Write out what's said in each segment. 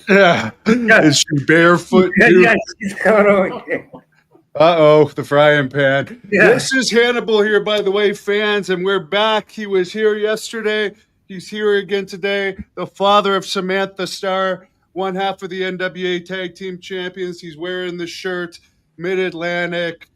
Yeah. Yeah, Is she barefoot yeah, too? yeah, she's coming over here. Uh-oh, the frying pan. Yeah, This is Hannibal here, by the way, fans, and we're back. He was here yesterday. He's here again today. The father of Samantha Starr, one half of the NWA Tag Team Champions. He's wearing the shirt, Mid Atlantic,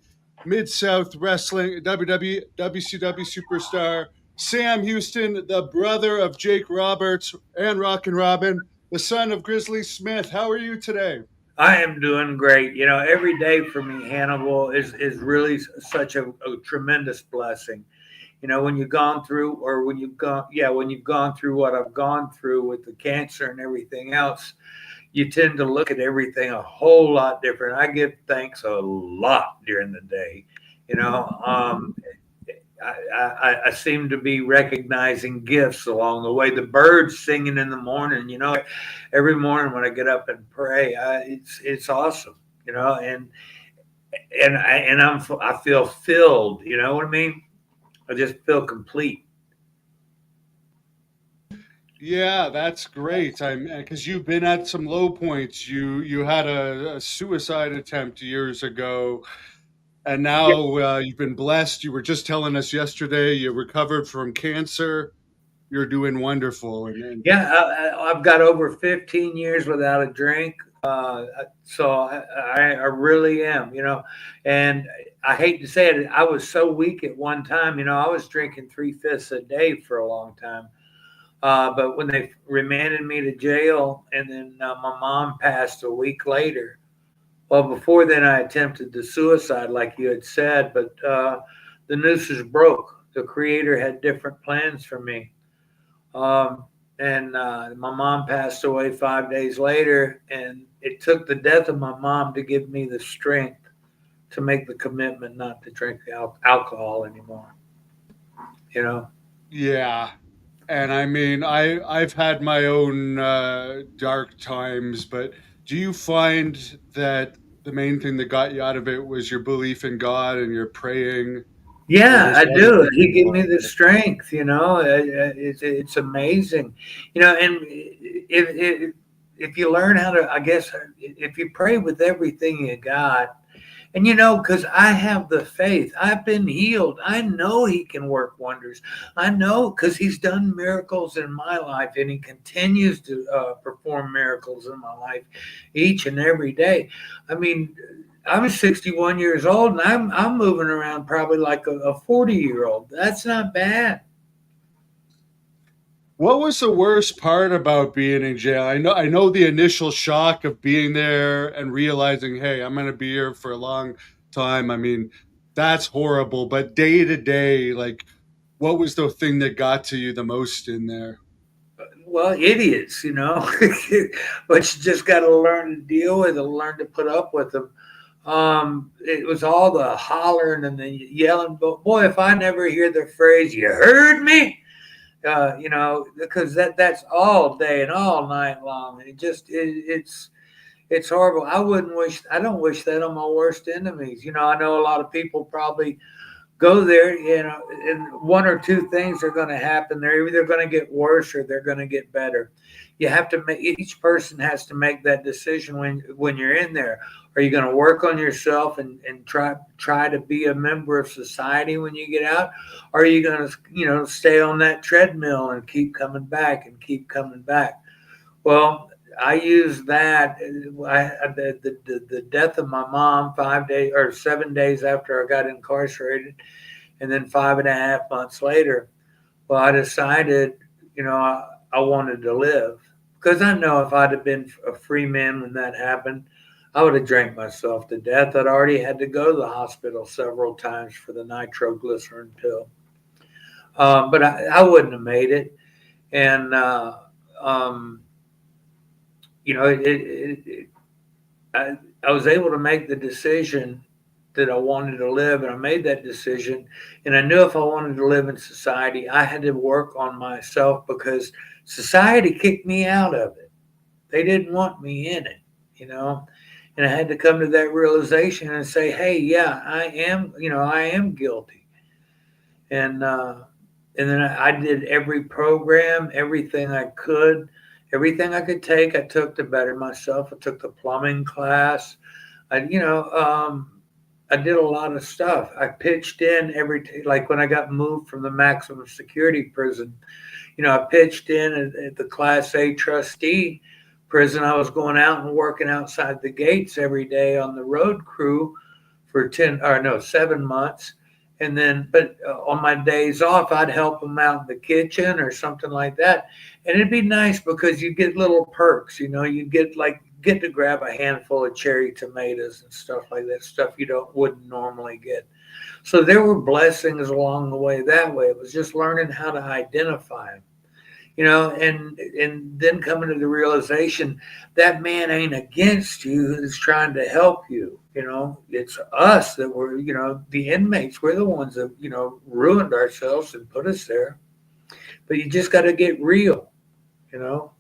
Mid South Wrestling, WWE, WCW superstar. Sam Houston, the brother of Jake Roberts and Rockin' Robin, the son of Grizzly Smith. How are you today? I am doing great. You know, every day for me, Hannibal, is really such a tremendous blessing. You know, when you've gone through, or when you've gone through what I've gone through with the cancer and everything else, you tend to look at everything a whole lot different. I give thanks a lot during the day. You know, I seem to be recognizing gifts along the way. The birds singing in the morning, you know, every morning when I get up and pray, it's awesome, you know, I feel filled, you know what I mean? I just feel complete. Yeah, that's great. I'm because you've been at some low points. You had a suicide attempt years ago, and Yeah, now you've been blessed. You were just telling us yesterday you recovered from cancer. You're doing wonderful, and yeah, I've got over 15 years without a drink. So I really am, you know, and I hate to say it, I was so weak at one time. You know, I was drinking 3/5 a day for a long time. But when they remanded me to jail, and then my mom passed a week later. Well, before then, I attempted the suicide, like you had said, but the nooses broke. The Creator had different plans for me. Um, and my mom passed away 5 days later, and it took the death of my mom to give me the strength to make the commitment not to drink alcohol anymore. You know? yeah. And I mean, I've had my own dark times, but do you find that the main thing that got you out of it was your belief in God and your praying, or Yeah, was I there other do. things He gave me involved? the strength. You know, it's amazing. You know, and if you learn how to, I guess, if you pray with everything you got, and you know, because I have the faith, I've been healed. I know He can work wonders. I know because He's done miracles in my life, and He continues to perform miracles in my life each and every day. I mean, I'm 61 years old, and I'm moving around probably like a 40-year old. That's not bad. What was the worst part about being in jail? I know the initial shock of being there and realizing, hey, I'm gonna be here for a long time. I mean, that's horrible. But day to day, like, what was the thing that got to you the most in there? Well, idiots, you know, but you just got to learn to deal with them, learn to put up with them. It was all the hollering and the yelling. But boy, if I never hear the phrase "you heard me," you know, because that's all day and all night long. And it's horrible. I don't wish that on my worst enemies. You know, I know a lot of people probably go there, you know, and one or two things are going to happen. They're either going to get worse or they're going to get better. You have to make each person has to make that decision when you're in there. Are you going to work on yourself and try to be a member of society when you get out? Or are you going to, you know, stay on that treadmill and keep coming back and keep coming back? Well, I used that. The death of my mom 5 days or 7 days after I got incarcerated, and then 5.5 months later. Well, I decided, you know, I wanted to live because I know if I'd have been a free man when that happened, I would have drank myself to death. I'd already had to go to the hospital several times for the nitroglycerin pill, but I wouldn't have made it. And um, you know, I was able to make the decision that I wanted to live, and I made that decision. And I knew if I wanted to live in society, I had to work on myself because society kicked me out of it. They didn't want me in it, you know. And I had to come to that realization and say, "Hey, yeah, I am. You know, I am guilty." And and then I did every program, everything I could, Everything I could take, I took to better myself. I took the plumbing class. I did a lot of stuff. I pitched in like when I got moved from the maximum security prison. I pitched in at the Class A trustee prison. I was going out and working outside the gates every day on the road crew for 7 months. And then, but on my days off, I'd help them out in the kitchen or something like that. And it'd be nice because you get little perks, you get to grab a handful of cherry tomatoes and stuff like that, stuff you wouldn't normally get. So there were blessings along the way that way. It was just learning how to identify them, and then coming to the realization that man ain't against you, who's trying to help you. It's us that were, the inmates. We're the ones that ruined ourselves and put us there. But you just got to get real, you know.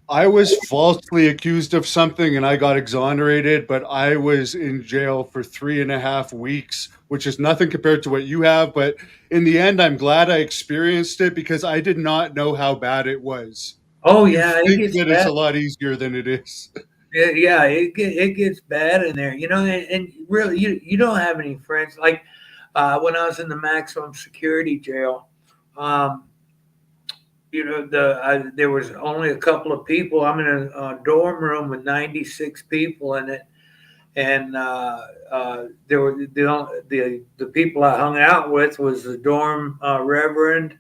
I was falsely accused of something and I got exonerated, but I was in jail for 3.5 weeks, which is nothing compared to what you have. But in the end, I'm glad I experienced it because I did not know how bad it was. Oh You yeah, it think gets that it's bad. a lot easier than it is. Yeah, it gets bad in there, and really, you don't have any friends. Like when I was in the maximum security jail, um, there was only a couple of people. I'm in a dorm room with 96 people in it, and there were the people I hung out with was the dorm reverend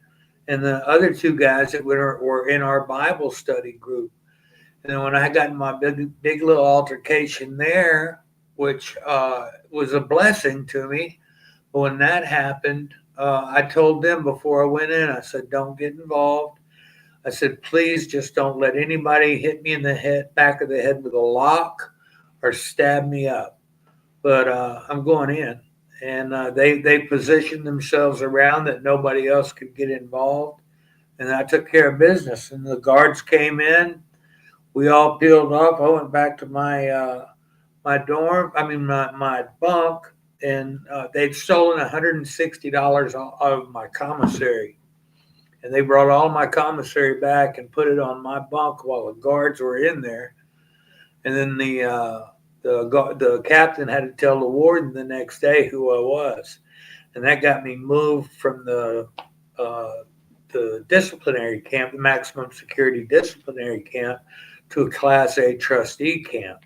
and the other two guys that were in our Bible study group. And then when I got in my big little altercation there, which was a blessing to me, but when that happened, I told them before I went in, I said, "Don't get involved." I said, "Please just don't let anybody hit me in the back of the head with a lock or stab me up." But I'm going in, and they positioned themselves around that nobody else could get involved, and I took care of business. And the guards came in. We all peeled off. I went back to my dorm. I mean my bunk, and they'd stolen $160 out of my commissary, and they brought all my commissary back and put it on my bunk while the guards were in there. And then the captain had to tell the warden the next day who I was, and that got me moved from uh, the disciplinary camp, the maximum security disciplinary camp, to a Class A trustee camp,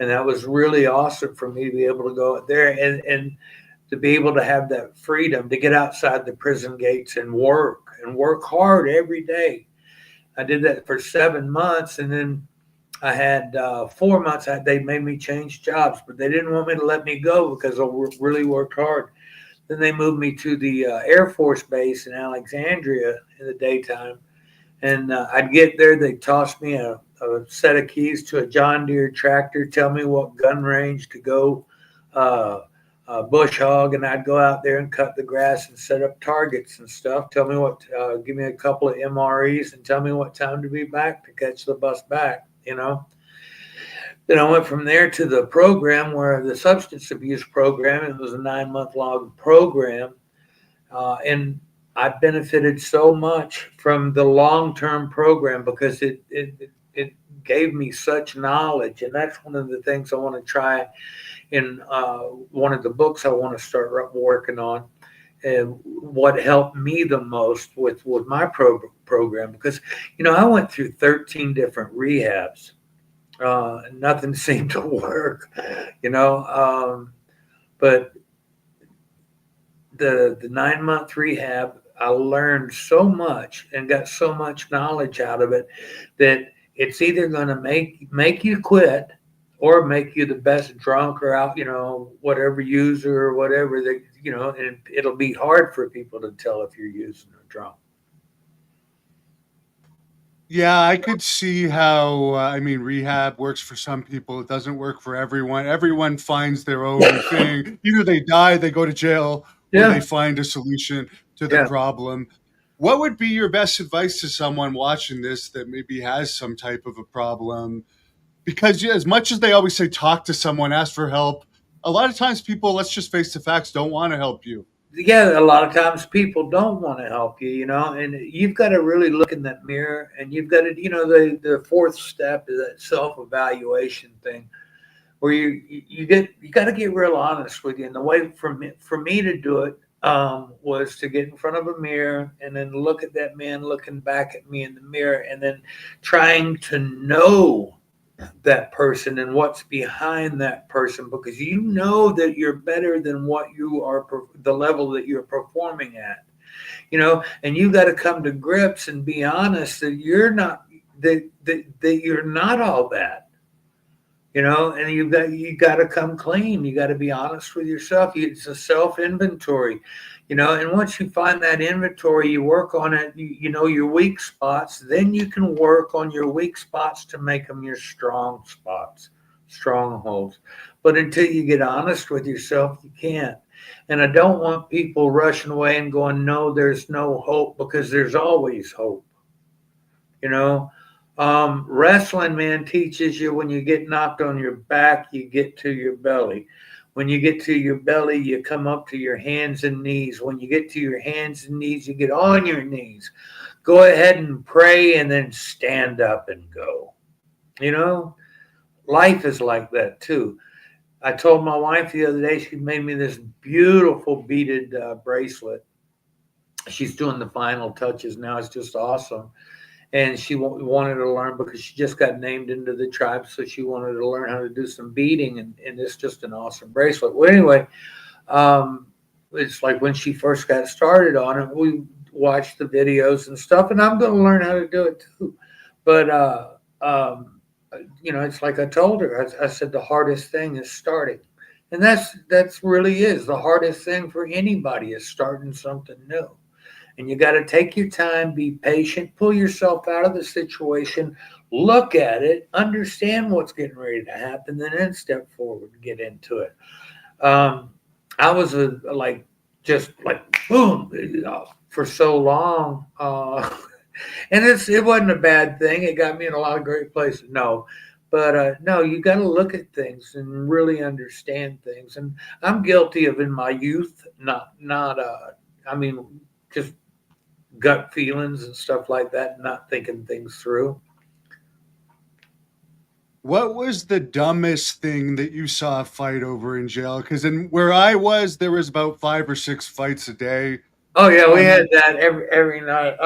and that was really awesome for me to be able to go out there and to be able to have that freedom to get outside the prison gates and work hard every day. I did that for 7 months, and then I had 4 months. They made me change jobs, but they didn't want me to let me go because I really worked hard. Then they moved me to the Air Force Base in Alexandria in the daytime, and I'd get there. They'd toss me a set of keys to a John Deere tractor, tell me what gun range to go uh, bush hog, and I'd go out there and cut the grass and set up targets and stuff. Tell me give me a couple of MREs and tell me what time to be back to catch the bus back. Then I went from there to the program where the substance abuse program. It was a 9 month long program, and I benefited so much from the long term program because it gave me such knowledge, and that's one of the things I want to try in one of the books I want to start working on. And what helped me the most with my program, because I went through 13 different rehabs. Nothing seemed to work, you know. But the 9 month rehab, I learned so much and got so much knowledge out of it that it's either going to make you quit or make you the best drunk or out, whatever user or whatever that and it'll be hard for people to tell if you're using or drunk. Yeah, I could see how, I mean, rehab works for some people. It doesn't work for everyone. Everyone finds their own thing. Either they die, they go to jail, or they Yeah, find a solution to the yeah. problem. What would be your best advice to someone watching this that maybe has some type of a problem? Because yeah, as much as they always say, talk to someone, ask for help, a lot of times people, let's just face the facts, don't want to help you. yeah, a lot of times people don't want to help you, and you've got to really look in that mirror, and you've got to, the fourth step is that self evaluation thing, where you got to get real honest with you. And the way for me to do it was to get in front of a mirror and then look at that man looking back at me in the mirror, and then trying to know that person and what's behind that person, because you know that you're better than what you are, the level that you're performing at, and you got to come to grips and be honest that you're not, that you're not all that, and you got to come clean. You got to be honest with yourself. It's a self inventory, and once you find that inventory, you work on it. You know your weak spots. Then you can work on your weak spots to make them your strong spots, strongholds. But until you get honest with yourself, you can't. And I don't want people rushing away and going, no, there's no hope, because there's always hope. You know, wrestling, man, teaches you when you get knocked on your back, you get to your belly. When you get to your belly, you come up to your hands and knees. When you get to your hands and knees, you get on your knees. Go ahead and pray, and then stand up and go. You know, life is like that too. I told my wife the other day, she made me this beautiful beaded bracelet. She's doing the final touches now. It's just awesome. And she wanted to learn, because she just got named into the tribe, so she wanted to learn how to do some beading, and it's just an awesome bracelet. Well, anyway, um, it's like when she first got started on it, we watched the videos and stuff, and I'm going to learn how to do it too. But it's like I told her. I said the hardest thing is starting, and that's really is the hardest thing for anybody, is starting something new. And you got to take your time, be patient, pull yourself out of the situation, look at it, understand what's getting ready to happen, then step forward and get into it. Um, I was like, just like boom, for so long, and it wasn't a bad thing. It got me in a lot of great places. No, but no, you got to look at things and really understand things. And I'm guilty of, in my youth, not I mean, just gut feelings and stuff like that, not thinking things through. What was the dumbest thing that you saw a fight over in jail? Because in where I was, there was about 5 or 6 fights a day. Oh yeah, we Um, had that every night.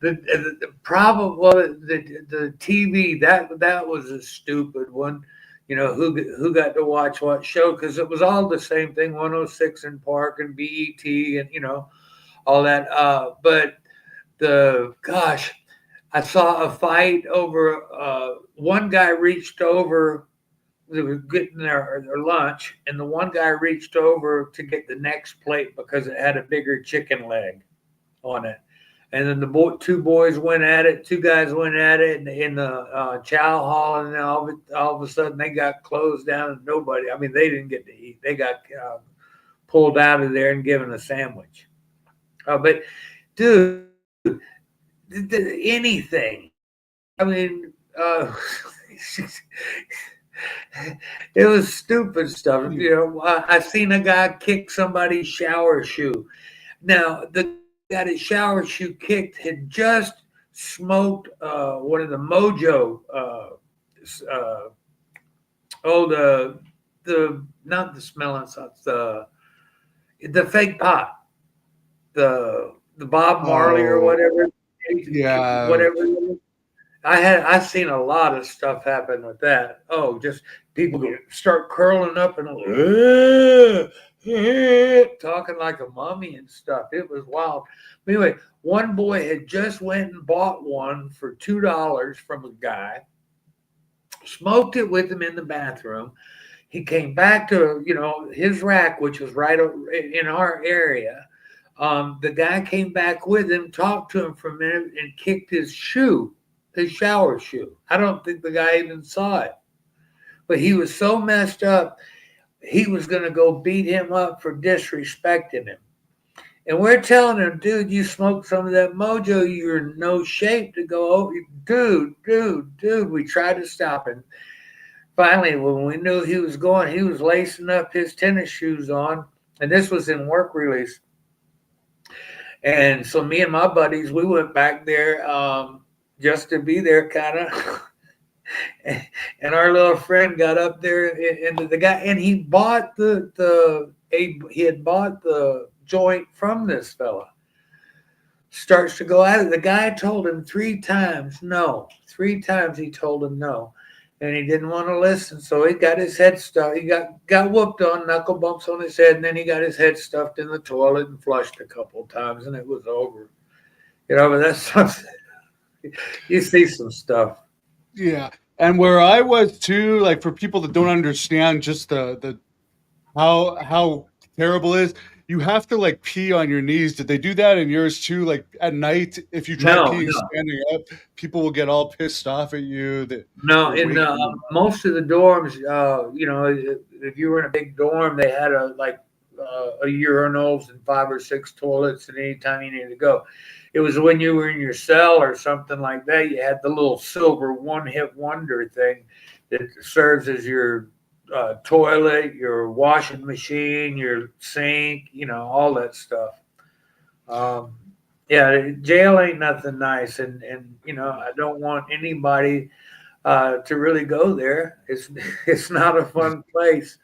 The problem, well, the TV, that was a stupid one. Who got to watch what show, because it was all the same thing, 106 in Park and BET, and all that. But the gosh, I saw a fight over. One guy reached over. They were getting their lunch, and the one guy reached over to get the next plate because it had a bigger chicken leg on it. And then two boys went at it. Two guys went at it in the chow hall, and then all of a sudden they got closed down, and nobody. I mean, they didn't get to eat. They got pulled out of there and given a sandwich. But dude, anything. I mean, it was stupid stuff. I seen a guy kick somebody's shower shoe. Now, the guy that got his shower shoe kicked had just smoked one of the Mojo. Uh, oh, the not the smelling salts, the fake pot, the Bob Marley or oh, whatever, yeah. whatever. I seen a lot of stuff happen with that. Oh, just people start curling up and talking like a mummy and stuff. It was wild. But anyway, one boy had just went and bought one for $2 from a guy, smoked it with him in the bathroom. He came back to his rack, which was right in our area. The guy came back with him, talked to him for a minute, and kicked his shoe, his shower shoe. I don't think the guy even saw it, but he was so messed up, he was going to go beat him up for disrespecting him. And we're telling him, dude, you smoked some of that Mojo, you're in no shape to go over. Dude. We tried to stop him. Finally, when we knew he was going, he was lacing up his tennis shoes on, and this was in work release. And so me and my buddies, we went back there just to be there, kind of. And our little friend got up there, and the guy, and he bought he had bought the joint from this fella. Starts to go at it. The guy told him three times no. Three times he told him no, and he didn't want to listen. So he got his head stuffed. He got whooped on, knuckle bumps on his head, and then he got his head stuffed in the toilet and flushed a couple of times, and it was over. But that's something. You see some stuff. Yeah. And where I was too, like for people that don't understand just the how terrible it is, you have to like pee on your knees. Did they do that in yours too? Like at night, if you try No, peeing no, standing up, people will get all pissed off at you that no. you're In waking them up. most of the dorms, if you were in a big dorm, they had a urinals and five or six toilets, and anytime you needed to go. It was when you were in your cell or something like that, you had the little silver one-hit wonder thing that serves as your toilet, your washing machine, your sink, all that stuff. Um, yeah, jail ain't nothing nice, and I don't want anybody to really go there. It's not a fun place.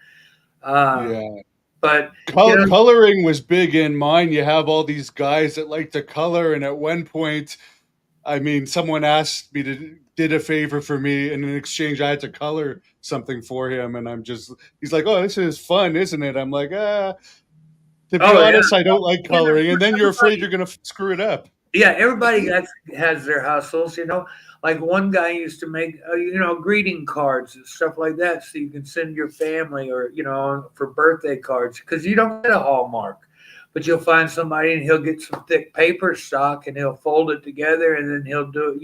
Uh, Yeah. but you know, Coloring was big in mine. You have all these guys that like to color, and at one point, I mean, someone asked me to did a favor for me, and in exchange, I had to color something for him, and he's like, "Oh, this is fun, isn't it?" I'm like, to be oh yeah, honest, I don't like you know, coloring, and then you're afraid everybody you're gonna screw it up. Yeah, everybody has their hustles. Like one guy used to make, greeting cards and stuff like that, so you can send your family or for birthday cards because you don't get a Hallmark, but you'll find somebody and he'll get some thick paper stock and he'll fold it together and then he'll do,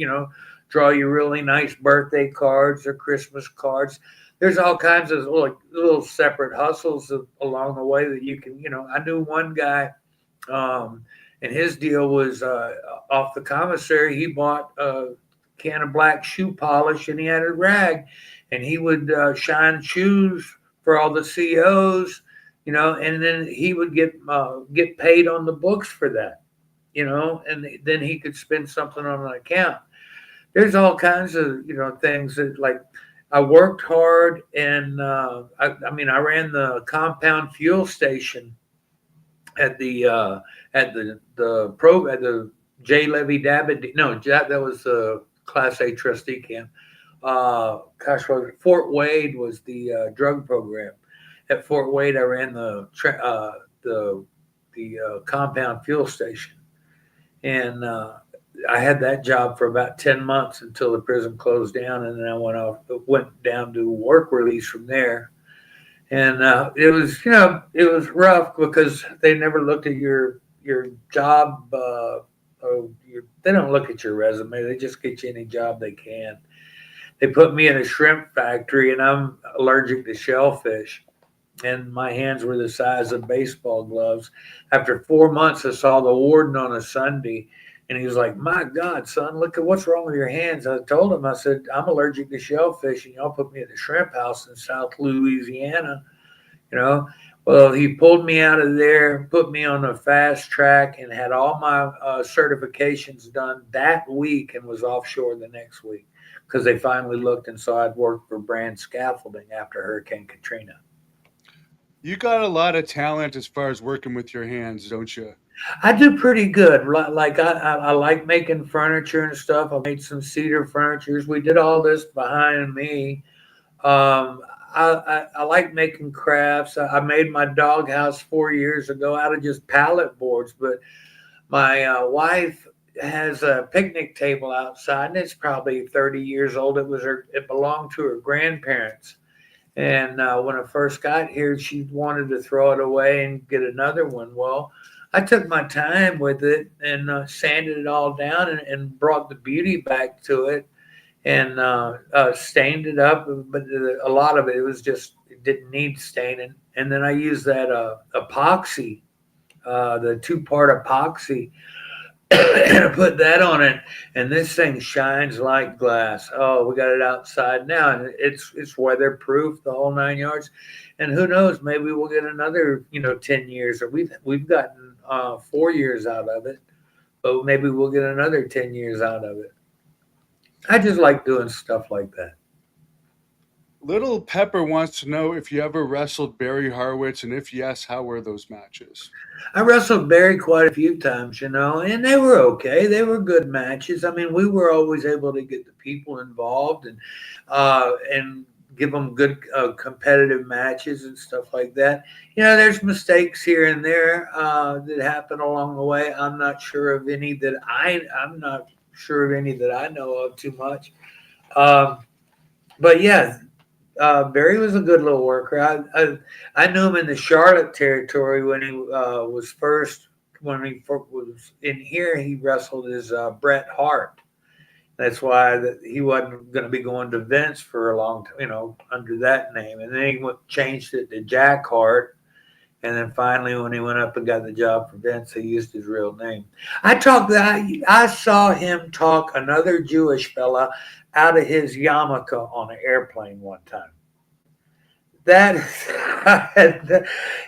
draw you really nice birthday cards or Christmas cards. There's all kinds of like little separate hustles along the way that you can, I knew one guy. And his deal was off the commissary. He bought a can of black shoe polish, and he had a rag, and he would shine shoes for all the COs, and then he would get paid on the books for that, and then he could spend something on an account. There's all kinds of things that like. I worked hard, and I ran the compound fuel station at the J. Levy Dabbitt. No, that was the Class A trustee camp. Fort Wade was the drug program. At Fort Wade, I ran the compound fuel station, and I had that job for about 10 months until the prison closed down, and then I went down to work release from there. And it was rough because they never looked at your job. They don't look at your resume. They just get you any job they can. They put me in a shrimp factory, and I'm allergic to shellfish, and my hands were the size of baseball gloves. After 4 months, I saw the warden on a Sunday, and he was like, "My God, son, look at what's wrong with your hands." I told him, I said, "I'm allergic to shellfish, and y'all put me at the shrimp house in South Louisiana." You know, well, he pulled me out of there, put me on a fast track, and had all my certifications done that week, and was offshore the next week because they finally looked and saw I'd worked for Brand Scaffolding after Hurricane Katrina. You got a lot of talent as far as working with your hands, don't you? I do pretty good. Like I like making furniture and stuff. I made some cedar furnitures. We did all this behind me. Um, I like making crafts. I made my doghouse 4 years ago out of just pallet boards. But my wife has a picnic table outside, and it's probably 30 years old. It belonged to her grandparents. And when I first got here, she wanted to throw it away and get another one. Well, I took my time with it and sanded it all down and brought the beauty back to it and stained it up. But a lot of it was just, it didn't need staining. And then I used that epoxy, the two-part epoxy, and put that on it, and this thing shines like glass. Oh, we got it outside now, and it's weatherproof, the whole 9 yards. And who knows? Maybe we'll get another 10 years, or we've gotten 4 years out of it, but maybe we'll get another 10 years out of it. I just like doing stuff like that. Little Pepper wants to know if you ever wrestled Barry Harwitz, and if yes, how were those matches? I wrestled Barry quite a few times, and they were okay. They were good matches. I mean, we were always able to get the people involved and give them good competitive matches and stuff like that. There's mistakes here and there that happen along the way. I'm not sure of any that I know of too much. Um, but yeah, Barry was a good little worker. I knew him in the Charlotte territory when he was in here. He wrestled as Bret Hart. That's why he wasn't going to be going to Vince for a long time, under that name. And then he changed it to Jack Hart. And then finally, when he went up and got the job for Vince, he used his real name. I saw him talk another Jewish fella out of his yarmulke on an airplane one time. That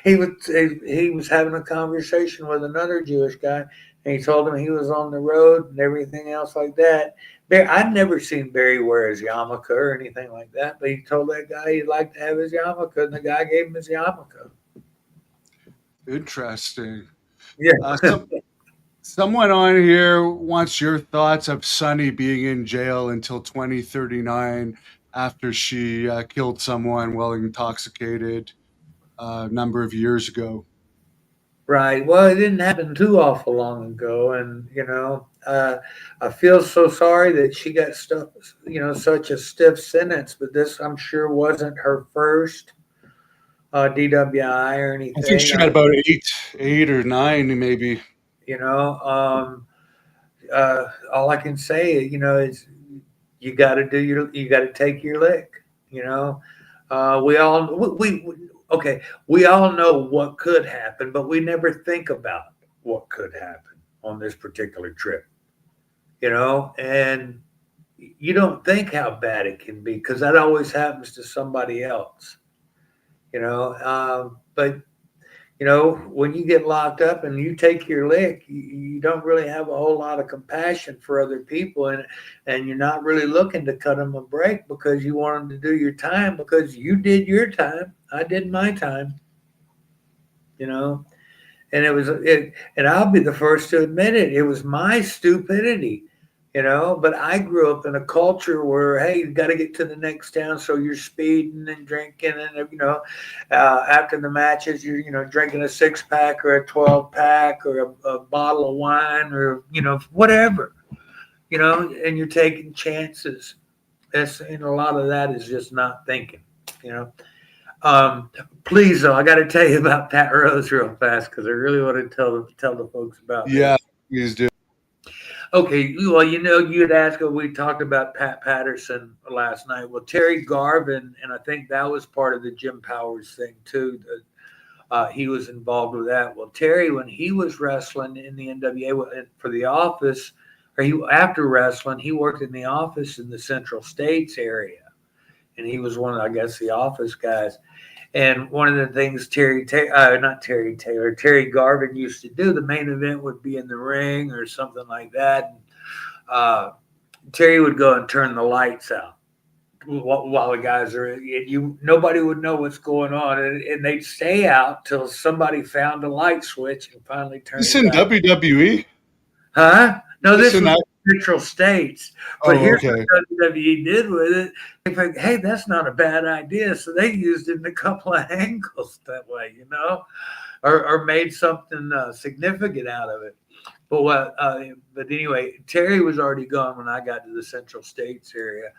he was having a conversation with another Jewish guy, and he told him he was on the road and everything else like that. I'd never seen Barry wear his yarmulke or anything like that, but he told that guy he'd like to have his yarmulke, and the guy gave him his yarmulke. Interesting. Yeah. Someone on here wants your thoughts of Sunny being in jail until 2039 after she killed someone while intoxicated a number of years ago. Right. Well, it didn't happen too awful long ago, and I feel so sorry that she got stuff, such a stiff sentence. But this, I'm sure, wasn't her first DWI or I think anything. she got about eight or nine, maybe. You know, all I can say, is you got to you got to take your lick. We all okay. We all know what could happen, but we never think about what could happen on this particular trip. And you don't think how bad it can be because that always happens to somebody else. But when you get locked up and you take your lick, you don't really have a whole lot of compassion for other people, and you're not really looking to cut them a break because you want them to do your time because you did your time. I did my time, and and I'll be the first to admit it. It was my stupidity. But I grew up in a culture where, hey, you got to get to the next town, so you're speeding and drinking, and after the matches, you're drinking a 6-pack or a 12-pack or a bottle of wine or whatever, and you're taking chances. And a lot of that is just not thinking, you know. Please, though, I got to tell you about Pat Rose real fast because I really want to tell the folks about Yeah, this. please do. Okay, well, you'd asked. We talked about Pat Patterson last night. Well, Terry Garvin, and I think that was part of the Jim Powers thing too. He was involved with that. Well, Terry, when he was wrestling in the NWA for the office, after wrestling, he worked in the office in the Central States area, and he was one of, I guess, the office guys. And one of the things Terry Garvin used to do, the main event would be in the ring or something like that. And, Terry would go and turn the lights out while the guys are nobody would know what's going on, and they'd stay out till somebody found a light switch and finally turned This it in back. WWE? Huh? No, this was Listen, Central States. But oh, here's okay. what WWE did with it. They think, hey, that's not a bad idea. So they used it in a couple of angles that way, or made something significant out of it. But anyway, Terry was already gone when I got to the Central States area.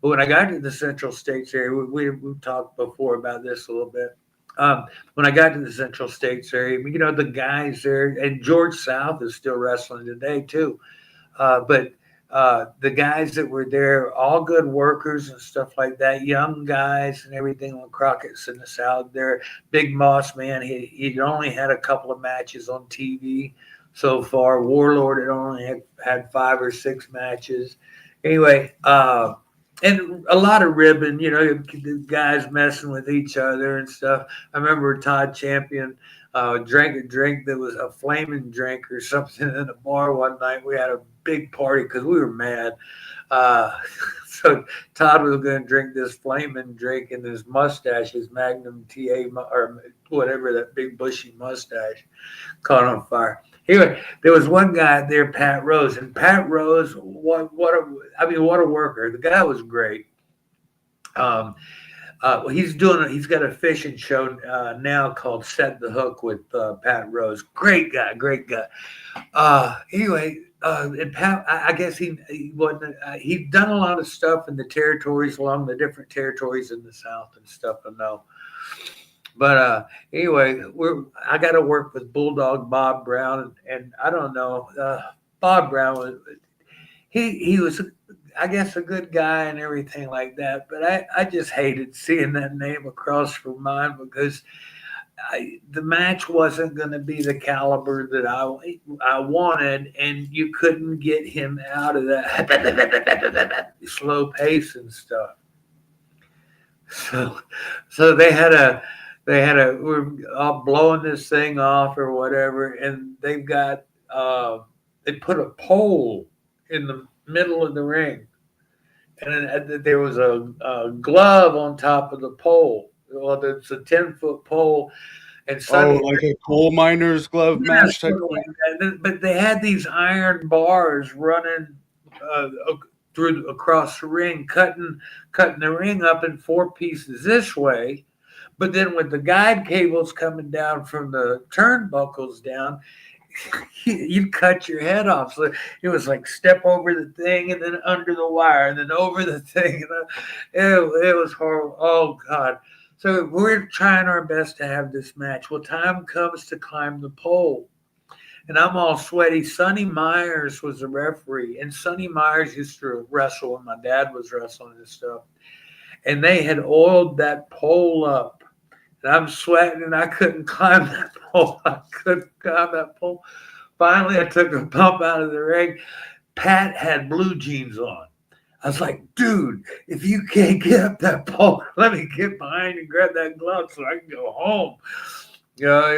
But when I got to the Central States area, we talked before about this a little bit. When I got to the Central States area, the guys there, and George South is still wrestling today too. But the guys that were there, all good workers and stuff like that, young guys and everything. When Crockett's in the South there, Big Moss, man, he only had a couple of matches on TV. so far. Warlord had only had 5 or 6 matches. Anyway, and a lot of ribbon, the guys messing with each other and stuff. I remember Todd Champion drank a drink that was a flaming drink or something in a bar one night. We had a big party because we were mad. Uh, so Todd was going to drink this flaming drink, and his mustache, his Magnum TA or whatever, that big bushy mustache, caught on fire. Anyway, there was one guy there, Pat Rose, and Pat Rose, what a worker. The guy was great. Um, he's got a fishing show now called Set the Hook with Pat Rose. Great guy, great guy. Anyway, and Pat, I guess he wasn't. He'd done a lot of stuff in the territories, along the different territories in the South and stuff. I know. But anyway, I got to work with Bulldog Bob Brown, and I don't know. Bob Brown he was, I guess, a good guy and everything like that. But I just hated seeing that name across from mine because the match wasn't going to be the caliber that I wanted, and you couldn't get him out of that slow pace and stuff. So they had a we're all blowing this thing off or whatever, and they put a pole in the middle of the ring, and then there was a glove on top of the pole. Well, it's a 10-foot pole, and Oh, Sonny, like a coal miner's glove yeah, match type sort of thing. like that. But they had these iron bars running through across the ring, cutting the ring up in 4 pieces this way. But then with the guide cables coming down from the turnbuckles down, you'd cut your head off. So it was like step over the thing and then under the wire and then over the thing. It was horrible. Oh God. So we're trying our best to have this match. Well, time comes to climb the pole. And I'm all sweaty. Sonny Myers was the referee. And Sonny Myers used to wrestle when my dad was wrestling and stuff. And they had oiled that pole up. And I'm sweating and I couldn't climb that pole. I couldn't climb that pole. Finally, I took a bump out of the ring. Pat had blue jeans on. I was like, dude, if you can't get up that pole, let me get behind and grab that glove so I can go home. Yeah,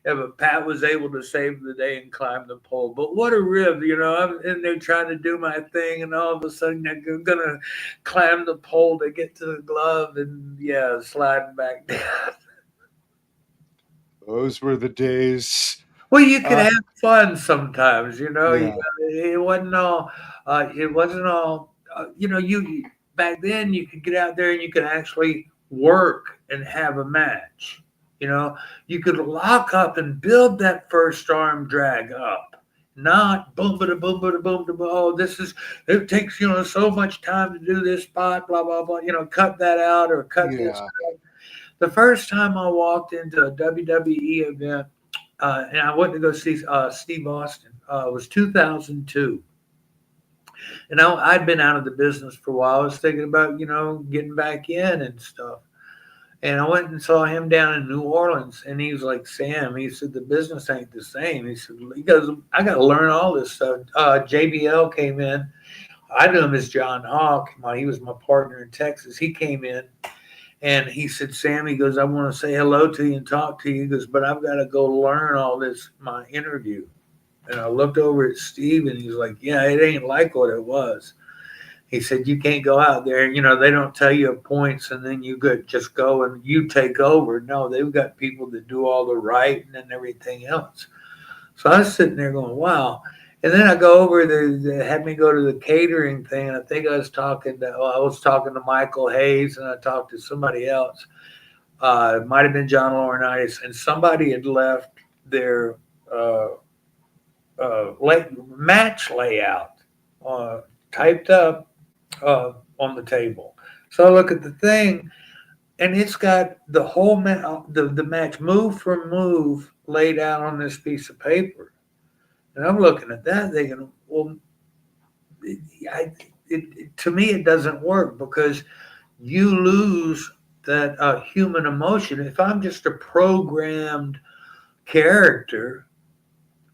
but Pat was able to save the day and climb the pole. But what a rib, I'm in there trying to do my thing, and all of a sudden I'm going to climb the pole to get to the glove, and yeah, sliding back down. Those were the days. Well, you could Uh, have fun sometimes, yeah, it wasn't all, you back then you could get out there and you could actually work and have a match. You could lock up and build that first arm drag up, not boom, ba boom, ba boom, boom. Oh, it takes, so much time to do this spot, blah, blah, blah, cut that out or cut this yeah. out. The first time I walked into a WWE event, and I went to go see Steve Austin. It was 2002, and I'd been out of the business for a while. I was thinking about getting back in and stuff. And I went and saw him down in New Orleans, and he was like, "Sam," he said, "the business ain't the same." He goes, "I got to learn all this stuff." JBL came in. I knew him as John Hawk. He was my partner in Texas. He came in. And he said, "Sam," he goes, "I want to say hello to you and talk to you." He goes, "But I've got to go learn all this, my interview." And I looked over at Steve and he's like, "Yeah, it ain't like what it was." He said, "You can't go out there. They don't tell you points and then you could just go and you take over. No, they've got people that do all the writing and everything else." So I was sitting there going, wow. And then I go over, they had me go to the catering thing. And I think I was talking to Michael Hayes and I talked to somebody else. It might have been John Laurinaitis. And somebody had left their uh, match layout typed up on the table. So I look at the thing and it's got the whole the match move for move laid out on this piece of paper. And I'm looking at that thinking, well, to me, it doesn't work because you lose that human emotion. If I'm just a programmed character,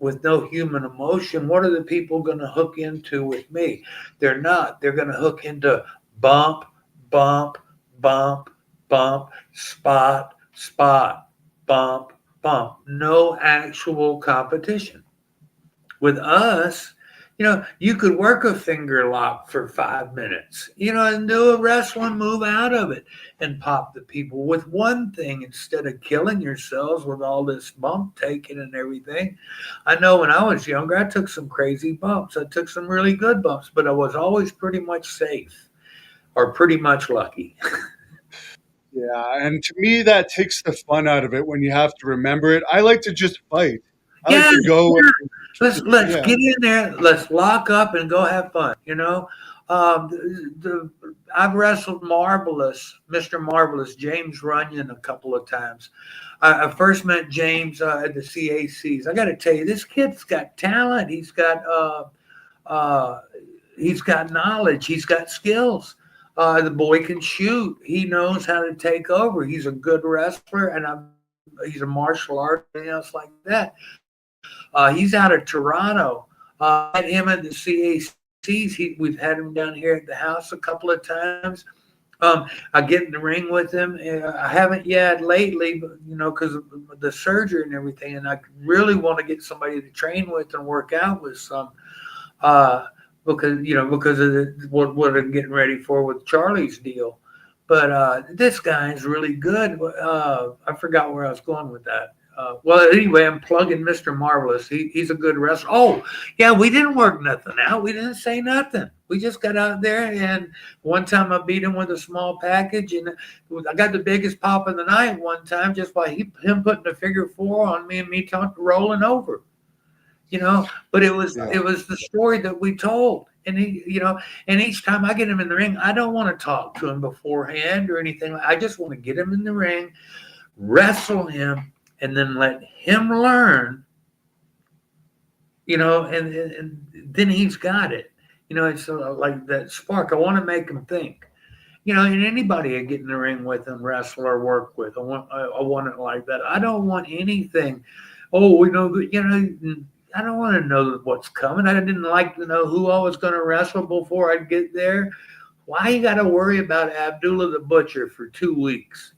with no human emotion, what are the people going to hook into with me? They're not. They're going to hook into bump, bump, bump, bump, spot, spot, bump, bump. No actual competition. With us, you could work a finger lock for 5 minutes, and do a wrestling move out of it and pop the people with one thing instead of killing yourselves with all this bump taking and everything. I know when I was younger, I took some crazy bumps. I took some really good bumps, but I was always pretty much safe or pretty much lucky. Yeah, and to me, that takes the fun out of it when you have to remember it. I like to just fight. I like Yeah, to go sure. and Let's yeah, get in there. Let's lock up and go have fun. I've wrestled Marvelous, Mr. Marvelous, James Runyon a couple of times. I first met James at the CACs. I got to tell you, this kid's got talent. Uh, he's got knowledge. He's got skills. The boy can shoot. He knows how to take over. He's a good wrestler, and he's a martial artist and else like that. He's out of Toronto. I met him at the CACs. We've had him down here at the house a couple of times. I get in the ring with him. I haven't yet lately, but because of the surgery and everything, and I really want to get somebody to train with and work out with some, uh, because of what I'm getting ready for with Charlie's deal. But this guy's really good. I forgot where I was going with that. Well, anyway, I'm plugging Mr. Marvelous. He's a good wrestler. Oh, yeah, we didn't work nothing out. We didn't say nothing. We just got out there, and one time I beat him with a small package, and I got the biggest pop of the night one time just by him putting a figure four on me and me rolling over. But it was yeah, it was the story that we told. And and each time I get him in the ring, I don't want to talk to him beforehand or anything. I just want to get him in the ring, wrestle him, and then let him learn, and then he's got it. It's like that spark. I want to make him think. And anybody I get in the ring with and wrestle or work with, I want it like that. I don't want anything. Oh, we know that, I don't want to know what's coming. I didn't like to know who I was going to wrestle before I'd get there. Why you got to worry about Abdullah the Butcher for 2 weeks?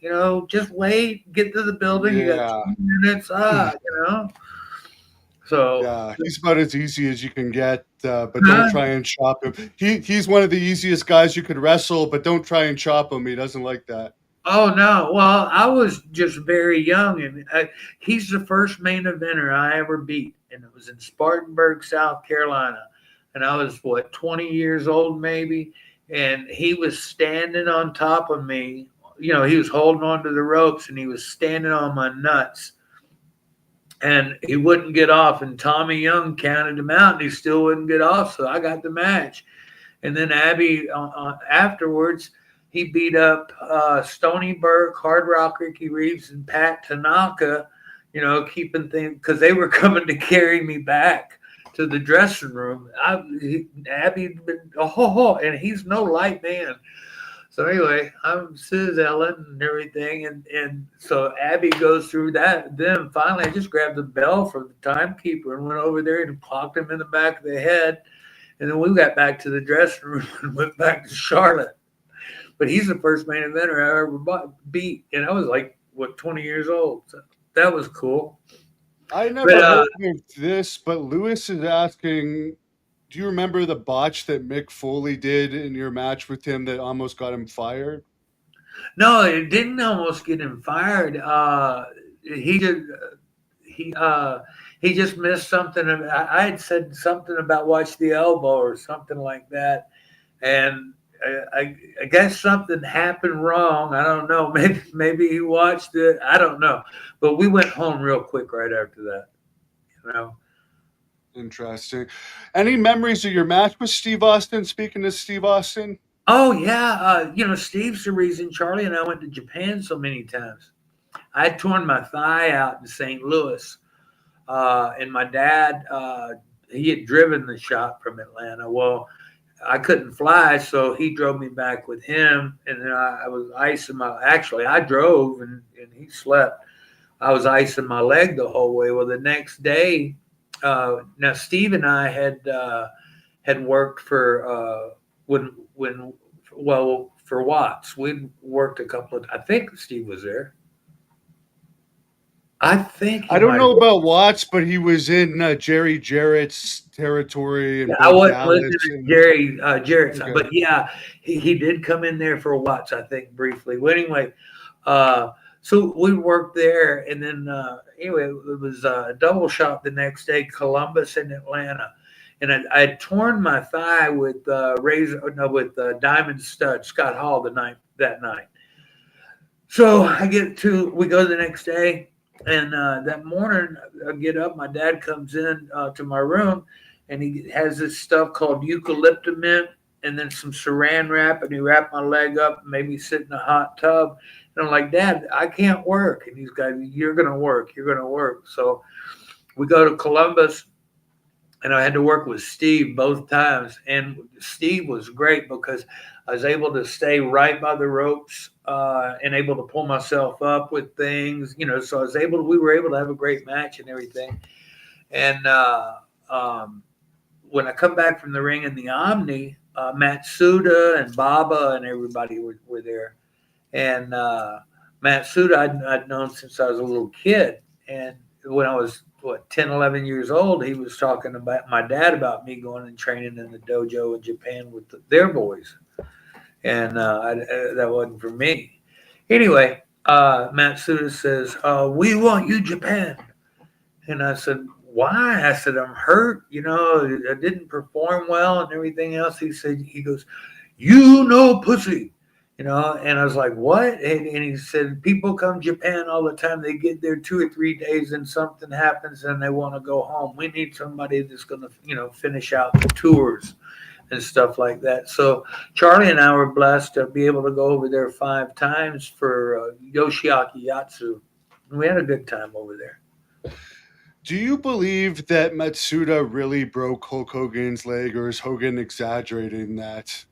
Just wait, get to the building. You got yeah, 2 minutes. So, yeah. He's about as easy as you can get, but don't try and chop him. He's one of the easiest guys you could wrestle, but don't try and chop him. He doesn't like that. oh no. Well, I was just very young, and he's the first main eventer I ever beat, and it was in Spartanburg, South Carolina, and I was 20 years old maybe, and he was standing on top of me. He was holding on to the ropes, and he was standing on my nuts, and he wouldn't get off. And Tommy Young counted him out, and he still wouldn't get off. So I got the match. And then Abby, afterwards, he beat up Stony Burke, Hard Rock Ricky Reeves, and Pat Tanaka. Keeping things because they were coming to carry me back to the dressing room. Abby'd been and he's no light man. So anyway, I'm Sis Ellen and everything, and so Abby goes through that. Then finally, I just grabbed the bell from the timekeeper and went over there and clocked him in the back of the head. And then we got back to the dressing room and went back to Charlotte. But he's the first main eventer I ever beat, and I was like 20 years old. So that was cool. I But never heard of this, but Lewis is asking, do you remember the botch that Mick Foley did in your match with him that almost got him fired? no, it didn't almost get him fired. He just he uh, he just missed something. I had said something about watch the elbow or something like that, and I guess something happened wrong. I don't know. Maybe he watched it. I don't know. But we went home real quick right after that. You know. Interesting. Any memories of your match with Steve Austin? Speaking of Steve Austin? Oh yeah, Steve's the reason Charlie and I went to Japan so many times. I had torn my thigh out in St. Louis, and my dad he had driven the shop from Atlanta. Well, I couldn't fly, so he drove me back with him, and then I was icing my. Actually, I drove and he slept. I was icing my leg the whole way. Well, the next day Now Steve and I had worked for when well for Watts. We'd worked a couple of. I think Steve was there. I think he I don't might know have. about Watts, but he was in Jerry Jarrett's territory in Yeah, I both wasn't listening Dallas to and Jarrett's, okay. but yeah, he did come in there for Watts, I think, briefly. Well, anyway, uh, so we worked there, and then anyway, it was a double shot the next day, Columbus and Atlanta, and I had torn my thigh with with diamond stud Scott Hall the night that night. So we go the next day, and that morning I get up. My dad comes in to my room, and he has this stuff called eucalyptus mint, and then some Saran wrap, and he wrapped my leg up, and made me sit in a hot tub. And I'm like, Dad, I can't work. And he's got, you're gonna work, you're gonna work. So we go to Columbus, and I had to work with Steve both times. And Steve was great because I was able to stay right by the ropes and able to pull myself up with things, So I was we were able to have a great match and everything. And um, when I come back from the ring in the Omni, Matsuda and Baba and everybody were there. And Matsuda I'd known since I was a little kid. And when I was, 10, 11 years old, he was talking about my dad about me going and training in the dojo in Japan with their boys. And that wasn't for me. Anyway, Matsuda says, we want you, Japan. And I said, why? I said, I'm hurt. I didn't perform well and everything else. He goes, you know, pussy. And I was like, what? And he said, people come to Japan all the time. They get there 2 or 3 days and something happens and they want to go home. We need somebody that's going to, finish out the tours and stuff like that. So Charlie and I were blessed to be able to go over there 5 times for Yoshiaki Yatsu. And we had a good time over there. Do you believe that Matsuda really broke Hulk Hogan's leg, or is Hogan exaggerating that?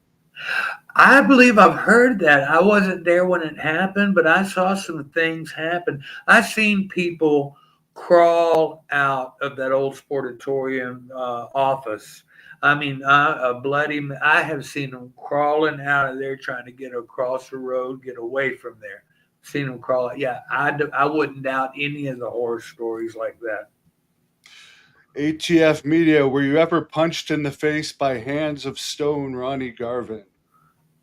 I believe I've heard that. I wasn't there when it happened, but I saw some things happen. I've seen people crawl out of that old sportatorium office. I mean, a bloody. I have seen them crawling out of there trying to get across the road, get away from there. Seen them crawl. Yeah, I wouldn't doubt any of the horror stories like that. ATF Media, were you ever punched in the face by hands of stone Ronnie Garvin?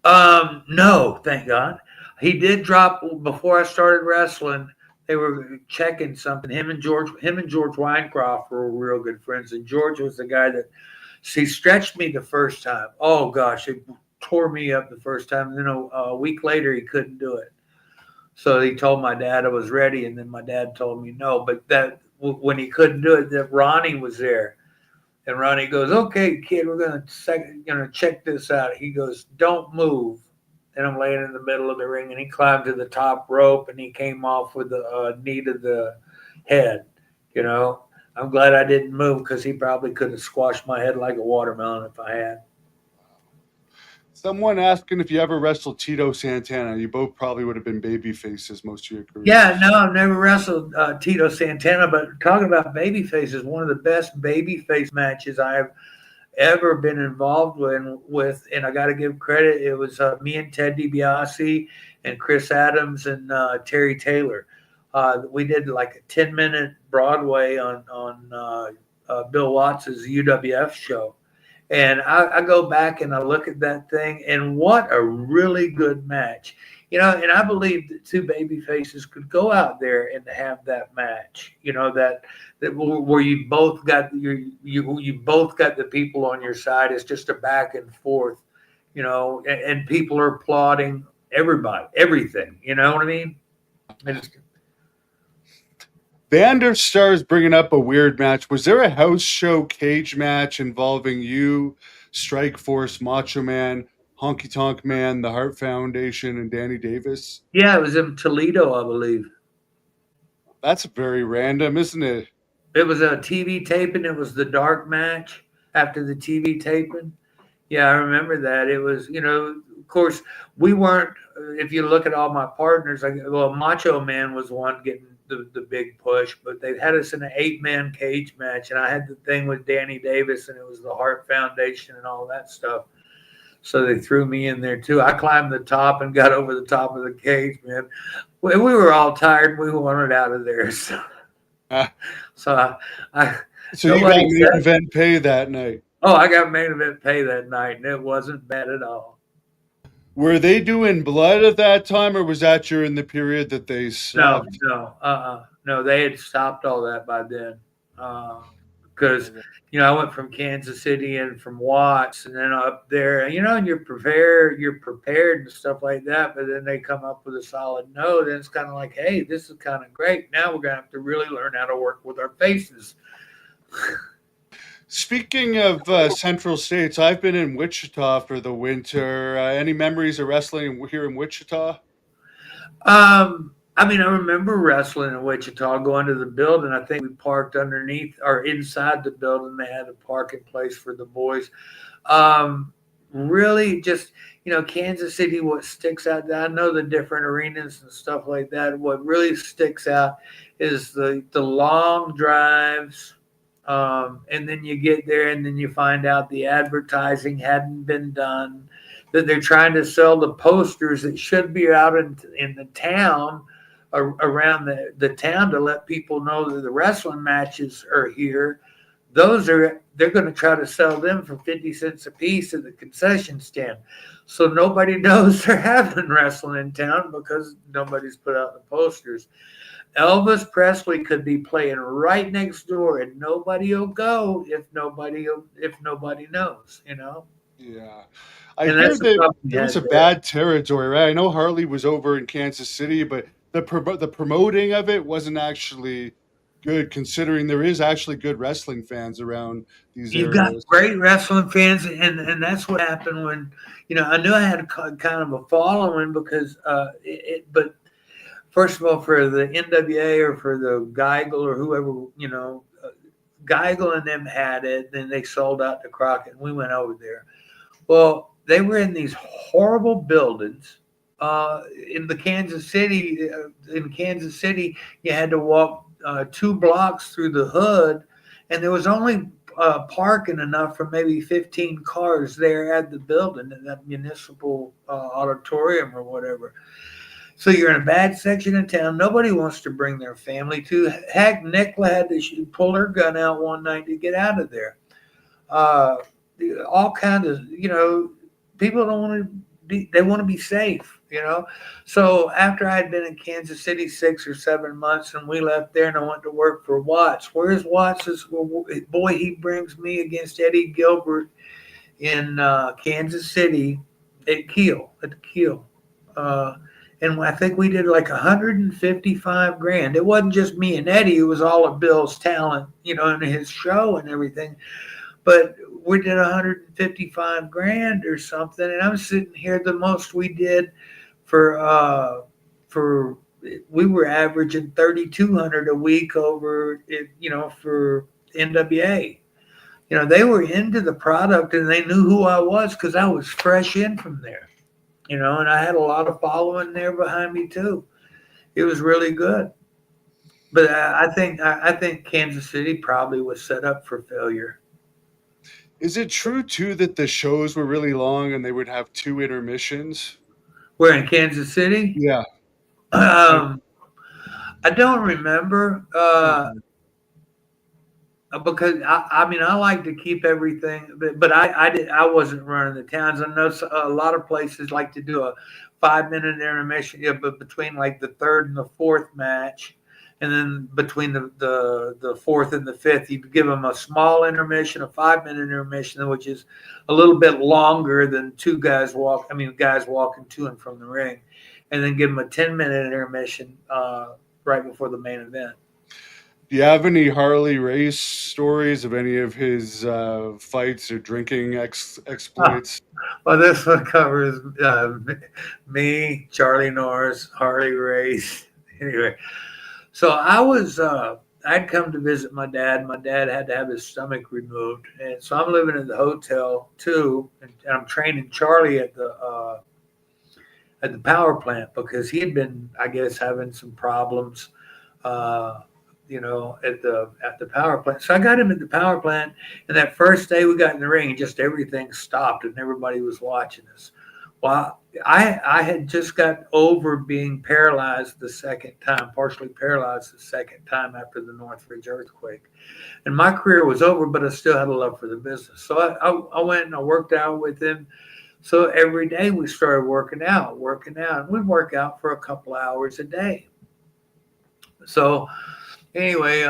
No, thank God. He did drop before I started wrestling. They were checking something. Him and George Winecroft were real good friends, and George was the guy that he stretched me the first time. Oh gosh, it tore me up the first time. And then a week later, he couldn't do it. So he told my dad I was ready, and then my dad told me no. But when he couldn't do it, that Ronnie was there. And Ronnie goes, "Okay, kid, we're gonna check this out." He goes, "Don't move." And I'm laying in the middle of the ring, and he climbed to the top rope, and he came off with the knee to the head. You know, I'm glad I didn't move because he probably could have squashed my head like a watermelon if I had. Someone asking if you ever wrestled Tito Santana. You both probably would have been baby faces most of your Yeah, no, careers. I've never wrestled Tito Santana, but talking about baby faces, one of the best baby face matches I've ever been involved with, and I got to give credit. It was me and Ted DiBiase and Chris Adams and Terry Taylor. We did like a 10-minute Broadway on Bill Watts's UWF show, and I go back and I look at that thing, and what a really good match. And I believe that two baby faces could go out there and have that match. That where you both got the people on your side. It's just a back and forth, and people are applauding everybody, everything. You know what I mean? I just, Vander Stars bringing up a weird match. Was there a house show cage match involving you, Strike Force, Macho Man, Honky Tonk Man, the Hart Foundation, and Danny Davis? yeah, it was in Toledo, I believe. That's very random, isn't it? It was a TV taping. It was the dark match after the TV taping. Yeah, I remember that. It was, of course, we weren't. If you look at all my partners, Macho Man was one getting the big push, but they had us in an 8-man cage match, and I had the thing with Danny Davis, and it was the Hart Foundation and all that stuff. So they threw me in there too. I climbed the top and got over the top of the cage, man. We were all tired. We wanted out of there. Ah, So I so you got nobody main said, event pay that night. oh, I got main event pay that night, and it wasn't bad at all. Were they doing blood at that time, or was that during the period that they No, subbed? no. They had stopped all that by then, because I went from Kansas City and from Watts, and then up there, and you're prepared and stuff like that. But then they come up with a solid no, then it's kind of like, hey, this is kind of great. Now we're gonna have to really learn how to work with our faces. Speaking of Central States, I've been in Wichita for the winter. Any memories of wrestling here in Wichita? I mean, I remember wrestling in Wichita, going to the building. I think we parked underneath or inside the building. They had a parking place for the boys. Um, Really, just Kansas City. What sticks out? I know the different arenas and stuff like that. What really sticks out is the long drives. And then you get there, and then you find out the advertising hadn't been done. That they're trying to sell the posters that should be out in the town, around the town, to let people know that the wrestling matches are here. They're going to try to sell them for 50 cents a piece at the concession stand. So nobody knows they're having wrestling in town because nobody's put out the posters. Elvis Presley could be playing right next door, and nobody will go if nobody knows. Yeah. I And hear that's the that problem we it was had a there. bad territory, right? I know Harley was over in Kansas City, but the promoting of it wasn't actually good, considering there is actually good wrestling fans around these You've got areas. great wrestling fans, and that's what happened when I knew I had a kind of a following because but first of all, for the NWA or for the Geigel or whoever, Geigel and them had it. Then they sold out to Crockett, and we went over there. Well, they were in these horrible buildings. In the Kansas City, you had to walk 2 blocks through the hood, and there was only parking enough for maybe 15 cars there at the building, in that municipal auditorium or whatever. So you're in a bad section of town. Nobody wants to bring their family to. Heck, Nicola had to pull her gun out one night to get out of there. Uh, all kinds of, people don't want to be. They want to be safe. So after I had been in Kansas City 6 or 7 months, and we left there, and I went to work for Watts. Where's Watts? Boy, he brings me against Eddie Gilbert in Kansas City at Kiel. Uh, and I think we did like 155 grand. It wasn't just me and Eddie; it was all of Bill's talent, and his show and everything. But we did 155 grand or something, and I'm sitting here. The most we did for we were averaging 3,200 a week over it, for NWA. They were into the product, and they knew who I was because I was fresh in from there. And I had a lot of following there behind me too. It was really good. But I think Kansas City probably was set up for failure. Is it true too that the shows were really long and they would have two intermissions? We're in Kansas City. Yeah. Like, Um, I don't remember okay. because I mean I like to keep everything, but I wasn't running the towns. I know a lot of places like to do a 5 minute intermission, yeah, but between like the third and the fourth match, and then between the fourth and the fifth, you give them a small intermission, a 5 minute intermission, which is a little bit longer than two guys walk. I mean, guys walking to and from the ring, and then give them a 10 minute intermission right before the main event. Do you have any Harley race stories of any of his fights or drinking exploits? Well, this one covers me, Charlie Norris, Harley Race. Anyway, so I'd come to visit my dad. My dad had to have his stomach removed, and so I'm living in the hotel too, and I'm training Charlie at the power plant because he had been, I guess, having some problems. at the power plant. So I got him at the power plant, and that first day we got in the ring, just everything stopped, and everybody was watching us. Well, I had just got over being paralyzed the second time, partially paralyzed the second time after the Northridge earthquake, and my career was over, but I still had a love for the business. So I went and I worked out with him. So every day we started working out, and we'd work out for a couple hours a day. So anyway,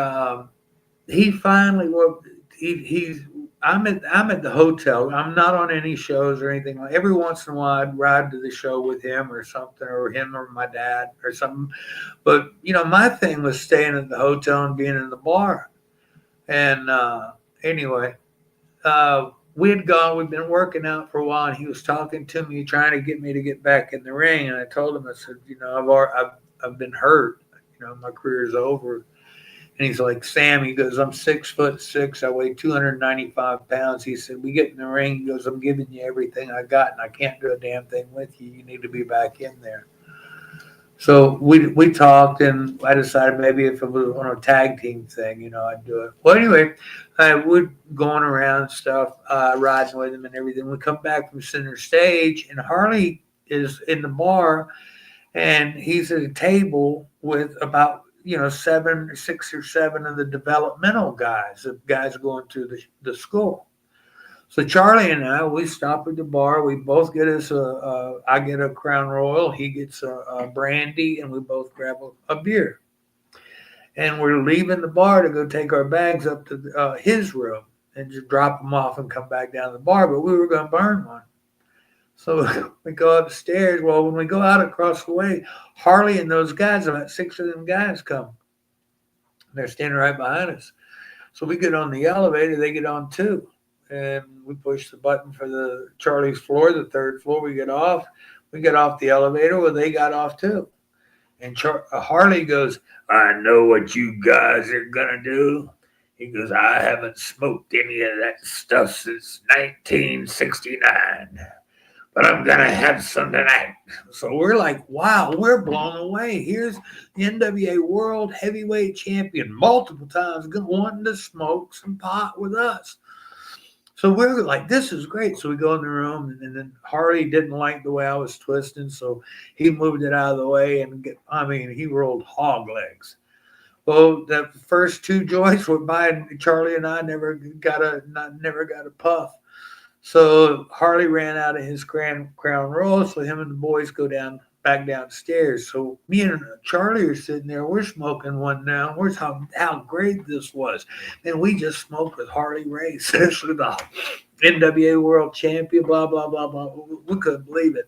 he finally well, he's I'm at the hotel. I'm not on any shows or anything. Like every once in a while, I'd ride to the show with him or something, or him or my dad or something. But my thing was staying at the hotel and being in the bar. And anyway, we had gone. We'd been working out for a while, and he was talking to me, trying to get me to get back in the ring. And I told him, I said, I've been hurt. My career's over. And he's like, Sam, he goes, I'm 6'6". I weigh 295 pounds. He said, we get in the ring. He goes, I'm giving you everything I got, and I can't do a damn thing with you. You need to be back in there. So we talked, and I decided maybe if it was on a tag team thing, I'd do it. Well, anyway, I would going around and stuff, riding with him and everything. We come back from center stage, and Harley is in the bar, and he's at a table with about 6 or 7 of the developmental guys, the guys going through the school. So Charlie and I, we stop at the bar. We both get us I get a Crown Royal, he gets a brandy, and we both grab a beer. And we're leaving the bar to go take our bags up to his room and just drop them off and come back down to the bar. But we were going to burn one. So we go upstairs. Well, when we go out across the way, Harley and those guys, about 6 of them guys come. They're standing right behind us. So we get on the elevator. They get on too. And we push the button for the Charlie's floor, the 3rd floor. We get off. We get off the elevator. Well, they got off too. And Harley goes, I know what you guys are going to do. He goes, I haven't smoked any of that stuff since 1969. But I'm going to have some tonight. So we're like, wow, we're blown away. Here's the NWA World Heavyweight Champion multiple times wanting to smoke some pot with us. So we're like, this is great. So we go in the room, and then Harley didn't like the way I was twisting, so he moved it out of the way, and he rolled hog legs. Well, the first 2 joints went by, and Charlie and I never got a puff. So Harley ran out of his Crown Royal, so him and the boys go back downstairs. So me and Charlie are sitting there. We're smoking one now. We're talking how great this was. And we just smoked with Harley Race, the NWA World Champion, blah, blah, blah, blah. We couldn't believe it.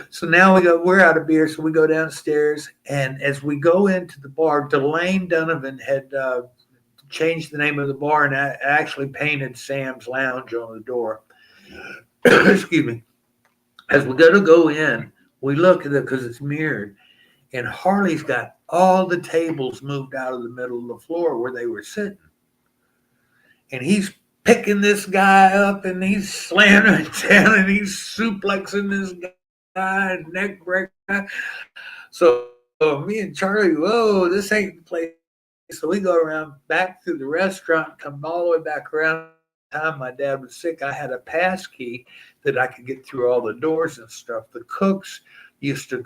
So now we're out of beer, so we go downstairs. And as we go into the bar, Delane Donovan had changed the name of the bar and actually painted Sam's Lounge on the door. Excuse me. As we go in, we look at it because it's mirrored, and Harley's got all the tables moved out of the middle of the floor where they were sitting. And he's picking this guy up, and he's slamming him down, and he's suplexing this guy, neck breaker. So me and Charlie, whoa, this ain't the place. So we go around back through the restaurant, come all the way back around. The time my dad was sick, I had a pass key that I could get through all the doors and stuff. The cooks used to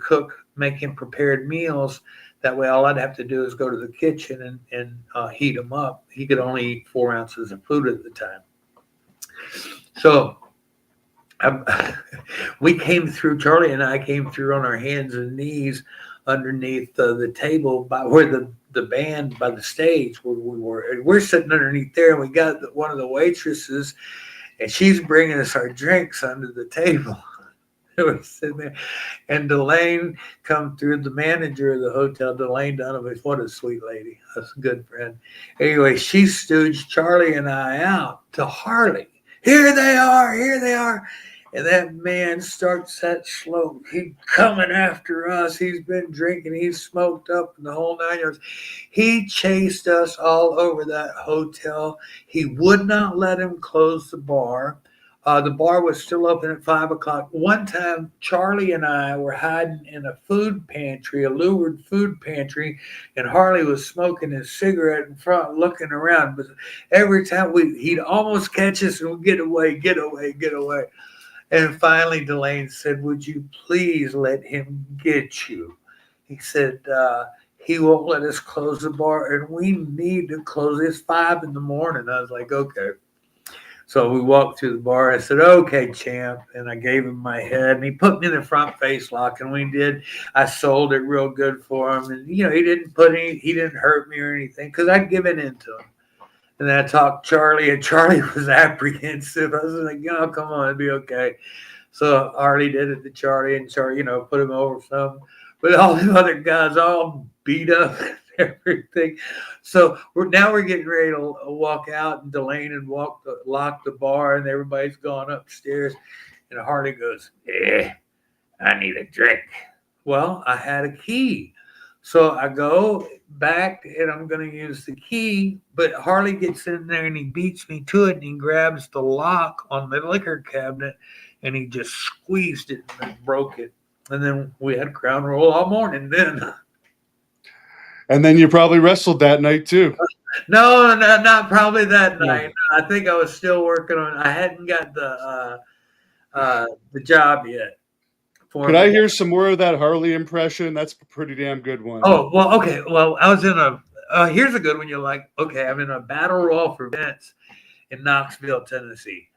make him prepared meals. That way, all I'd have to do is go to the kitchen and heat them up. He could only eat 4 ounces of food at the time. So Charlie and I came through on our hands and knees underneath the table by where the band, by the stage where we were. And we're sitting underneath there, and we got one of the waitresses, and she's bringing us our drinks under the table. We're sitting there, and Delane come through, the manager of the hotel, Delane Donovan. What a sweet lady. That's a good friend. Anyway, she stooged Charlie and I out to Harley. Here they are. And that man starts that slow. He's coming after us. He's been drinking. He's smoked up in the whole 9 yards. He chased us all over that hotel. He would not let him close the bar. The bar was still open at 5 o'clock. One time, Charlie and I were hiding in a food pantry, a Leeward food pantry, and Harley was smoking his cigarette in front, looking around. But every time he'd almost catch us and we'd get away, get away, get away. And finally, Delane said, "Would you please let him get you?" He said, he won't let us close the bar, and we need to close. It's 5 in the morning. I was like, okay. So we walked through the bar. I said, "Okay, champ." And I gave him my head, and he put me in the front face lock. And we did. I sold it real good for him. And, he didn't hurt me or anything because I'd given in to him. And then I talked to Charlie, and Charlie was apprehensive. I was like, "Oh, come on, it'll be okay." So Harley did it to Charlie, and Charlie, put him over some. But all the other guys all beat up and everything. So we're getting ready to walk out, and Delane and lock the bar, and everybody's gone upstairs. And Harley goes, I need a drink. Well, I had a key. So I go back and I'm going to use the key, but Harley gets in there and he beats me to it and he grabs the lock on the liquor cabinet and he just squeezed it and broke it. And then we had Crown Roll all morning then. And then you probably wrestled that night too. No, not probably that night. I think I was still working on it. I hadn't got the job yet. Could I hear some more of that Harley impression? That's a pretty damn good one. Oh, well, okay. Well, I was in here's a good one. You're like, okay, I'm in a battle royal for Vince in Knoxville, Tennessee.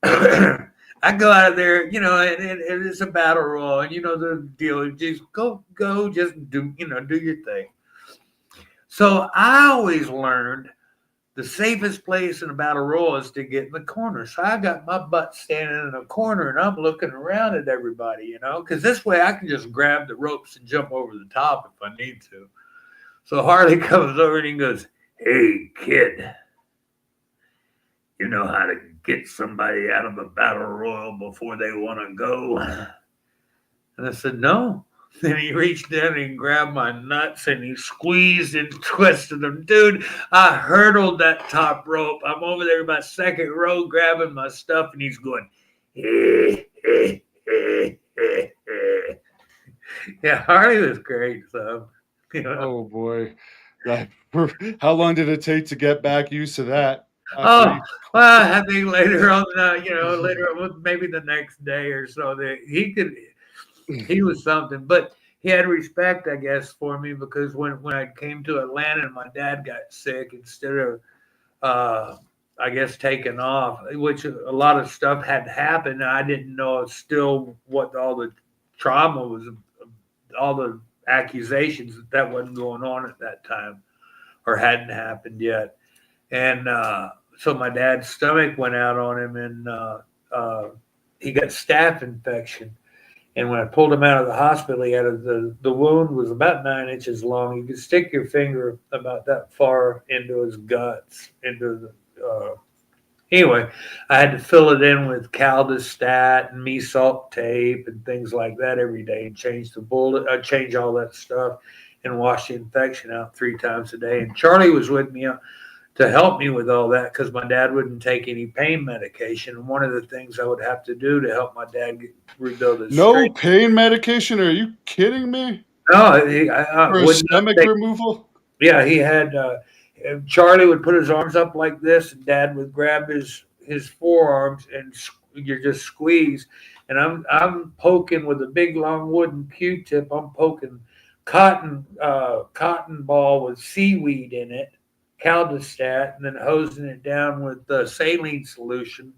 I go out of there, and it's a battle royal, and the deal. Just go, just do your thing. So I always learned the safest place in a battle royal is to get in the corner. So I got my butt standing in a corner and I'm looking around at everybody, because this way I can just grab the ropes and jump over the top if I need to. So Harley comes over and he goes, "Hey, kid, you know how to get somebody out of a battle royal before they want to go?" And I said, "No." Then he reached down and grabbed my nuts and he squeezed and twisted them. Dude, I hurdled that top rope. I'm over there about second row grabbing my stuff and he's going, Yeah, Harley was great. So, Oh, boy. How long did it take to get back used to that? Well, I think later on, later on, maybe the next day or so, that he was something, but he had respect, I guess, for me because when I came to Atlanta and my dad got sick, instead of, I guess, taking off, which a lot of stuff had happened, and I didn't know still what all the trauma was, all the accusations that wasn't going on at that time or hadn't happened yet. And so my dad's stomach went out on him and he got staph infection. And when I pulled him out of the hospital, he had the wound was about 9 inches long. You could stick your finger about that far into his guts, anyway, I had to fill it in with Caldestat and Mesalt tape and things like that every day and change the bullet, change all that stuff and wash the infection out 3 times a day. And Charlie was with me to help me with all that because my dad wouldn't take any pain medication. And one of the things I would have to do to help my dad rebuild his strength. Pain medication? Are you kidding me? No, for stomach removal? Yeah, he had Charlie would put his arms up like this, and Dad would grab his forearms, and you just squeeze. And I'm poking with a big long wooden Q-tip. I'm poking cotton ball with seaweed in it, Caldestat, and then hosing it down with saline solution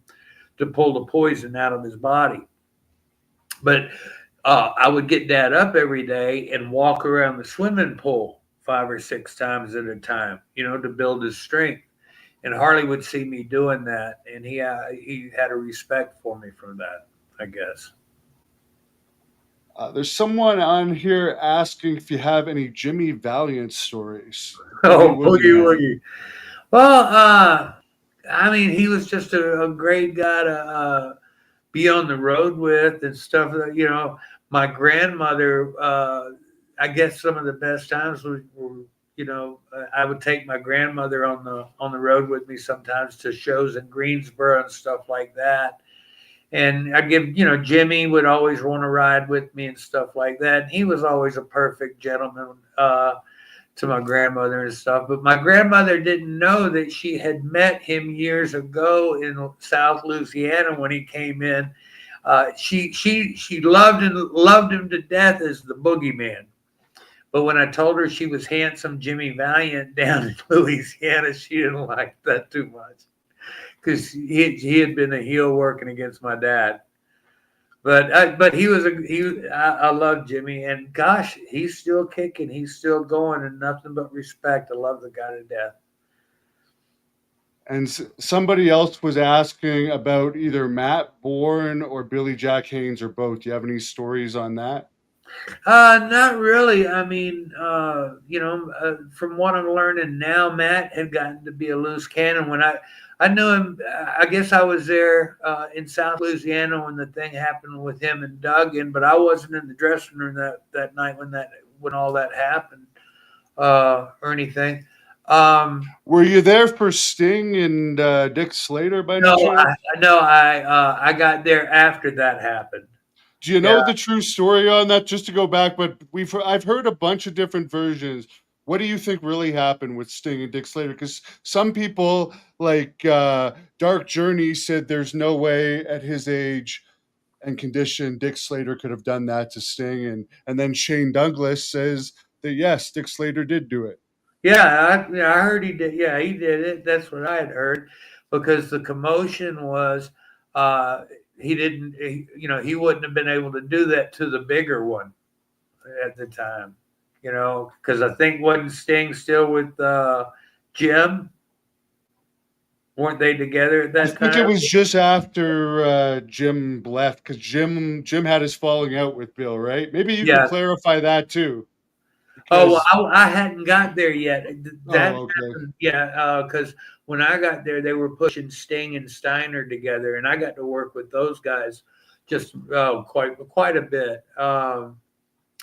to pull the poison out of his body. But I would get Dad up every day and walk around the swimming pool 5 or 6 times at a time, to build his strength. And Harley would see me doing that, and he had a respect for me for that, I guess. There's someone on here asking if you have any Jimmy Valiant stories. Oh, Boogie Woogie. Well, I mean, he was just a great guy to be on the road with and stuff. My grandmother, I guess some of the best times were I would take my grandmother on the road with me sometimes to shows in Greensboro and stuff like that. And I give, Jimmy would always want to ride with me and stuff like that. And he was always a perfect gentleman to my grandmother and stuff. But my grandmother didn't know that she had met him years ago in South Louisiana when he came in. She loved him to death as the boogeyman. But when I told her she was handsome Jimmy Valiant down in Louisiana, she didn't like that too much because he had been a heel working against my dad. But I love Jimmy, and gosh, he's still kicking, he's still going, and nothing but respect. I love the guy to death. And somebody else was asking about either Matt Bourne or Billy Jack Haynes or both. Do you have any stories on that? Not really. I mean, from what I'm learning now, Matt had gotten to be a loose cannon. When I knew him, I guess I was there in South Louisiana when the thing happened with him and Duggan, but I wasn't in the dressing room that night when all that happened or anything. Were you there for Sting and Dick Slater by any No, chance? I got there after that happened. Do you Yeah. know the true story on that? Just to go back, but I've heard a bunch of different versions. What do you think really happened with Sting and Dick Slater? Because some people, like Dark Journey, said there's no way at his age and condition Dick Slater could have done that to Sting, and then Shane Douglas says that yes, Dick Slater did do it. Yeah, I heard he did. Yeah, he did it. That's what I had heard, because the commotion was uh, he didn't. He wouldn't have been able to do that to the bigger one at the time. Because I think wasn't Sting still with Jim? Weren't they together at I that think it time? was just after Jim left because Jim had his falling out with Bill, right? Maybe you could Yeah. clarify that too, Oh, well, because I hadn't got there yet. That oh, okay. happened, yeah, because when I got there, they were pushing Sting and Steiner together, and I got to work with those guys just quite a bit.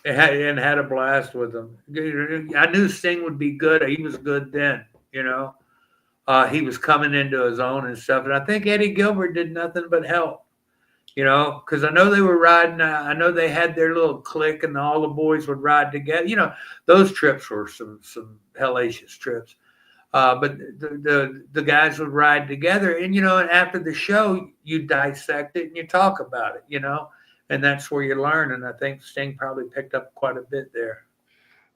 And had a blast with them. I knew Sting would be good. He was good then, you know. He was coming into his own and stuff, and I think Eddie Gilbert did nothing but help. Because I know they were riding. I know they had their little clique, and all the boys would ride together. Those trips were some hellacious trips. But the guys would ride together, and after the show, you dissect it and you talk about it, and that's where you learn. And I think Sting probably picked up quite a bit there.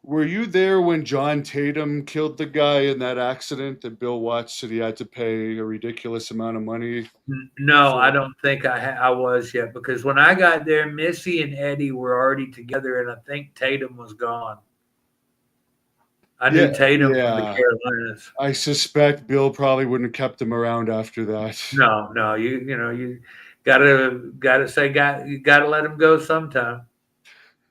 Were you there when John Tatum killed the guy in that accident that Bill Watts said he had to pay a ridiculous amount of money No, I for? don't think I was yet, because when I got there, Missy and Eddie were already together, and I think Tatum was gone. I knew Yeah, Tatum from the yeah. Carolinas. I suspect Bill probably wouldn't have kept him around after that. No, no, you gotta say, you gotta let him go sometime.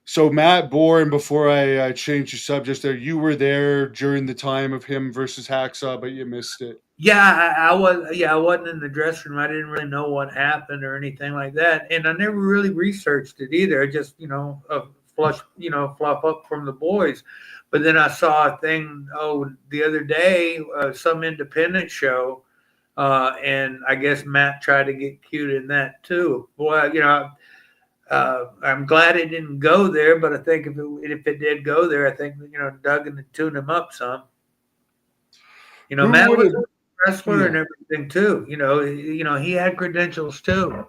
So Matt Bourne, before I change the subject, there you were there during the time of him versus Hacksaw, but you missed it. Yeah, I was. Yeah, I wasn't in the dressing room. I didn't really know what happened or anything like that, and I never really researched it either. I just, fluff up from the boys. But then I saw a thing. Oh, the other day, some independent show, and I guess Matt tried to get cute in that too. Boy, I'm glad it didn't go there, but I think if it did go there, I think Duggan had tuned him up some. Who Matt would was have? a wrestler and Yeah. everything too. He had credentials too.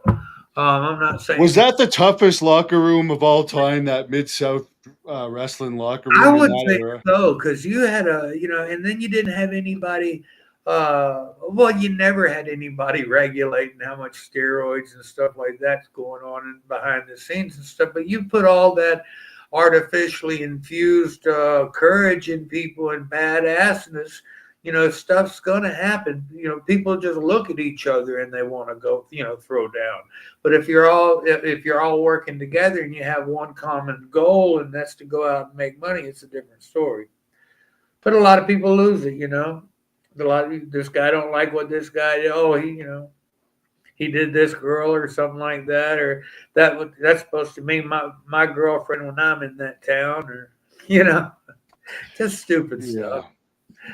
I'm not Was saying that the toughest locker room of all time? That Mid South wrestling locker I room in would that think era. so, because you had and then you didn't have anybody. Well, you never had anybody regulating how much steroids and stuff like that's going on behind the scenes and stuff. But you put all that artificially infused courage in people and badassness. Stuff's gonna happen. People just look at each other and they want to go, throw down. But if you're all working together and you have one common goal, and that's to go out and make money, it's a different story. But a lot of people lose it. This guy don't like what this guy did. Oh, he did this girl or something like that, or that's supposed to mean my girlfriend when I'm in that town, or you know just stupid stuff. Yeah.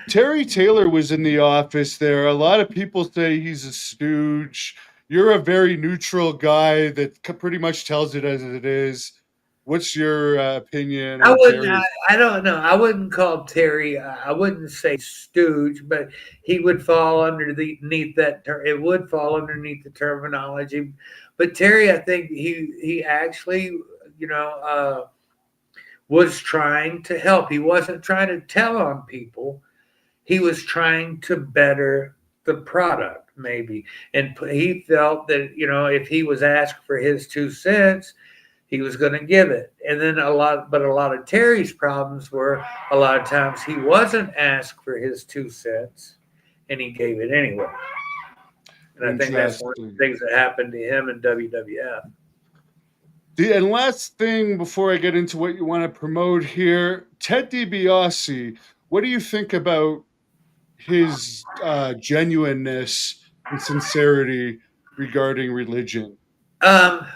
Terry Taylor was in the office there. A lot of people say he's a stooge. you're a very neutral guy that pretty much tells it as it is. What's your opinion I on wouldn't. I, Terry? I don't know. I wouldn't call Terry. I wouldn't say stooge, but he would fall underneath that. It would fall underneath the terminology. But Terry, I think he actually, you know, was trying to help. He wasn't trying to tell on people. He was trying to better the product, maybe, and he felt that if he was asked for his 2 cents, he was going to give it. And then a lot of Terry's problems were a lot of times he wasn't asked for his 2 cents and he gave it anyway. And I think that's one of Interesting. the things that happened to him in WWF. And last thing before I get into what you want to promote here, Ted DiBiase, what do you think about his genuineness and sincerity regarding religion? Um,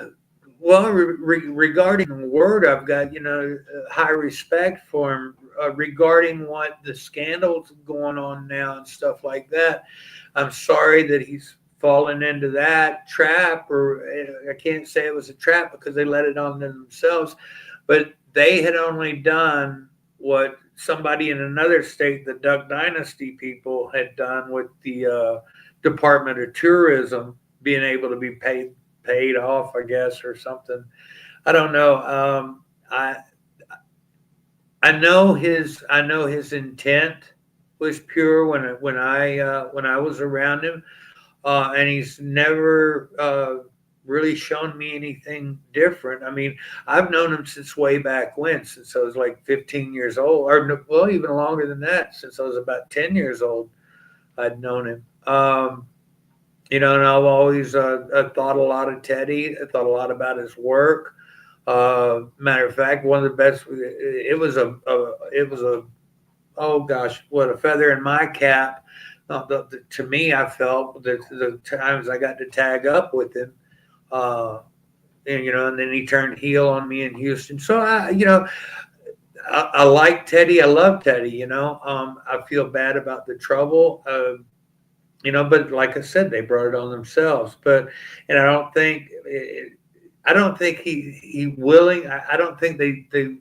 well, regarding Word, I've got high respect for him. Regarding what the scandals going on now and stuff like that, I'm sorry that he's fallen into that trap. Or I can't say it was a trap because they let it on themselves, but they had only done what somebody in another state, the Duck Dynasty people, had done with the Department of Tourism being able to be paid off, I guess, or something. I don't know. I know his intent was pure when I was around him, and he's never really shown me anything different. I mean, I've known him since way back when, since I was like 15 years old, or well, even longer than that, since I was about 10 years old. I'd known him. And I've always thought a lot of Teddy. I thought a lot about his work. Matter of fact, one of the best. It was a oh gosh, what a feather in my cap. To me, I felt the times I got to tag up with him, uh, and then he turned heel on me in Houston. So I like Teddy. I love Teddy. I feel bad about the trouble. But like I said, they brought it on themselves. And I don't think he willing. I don't think they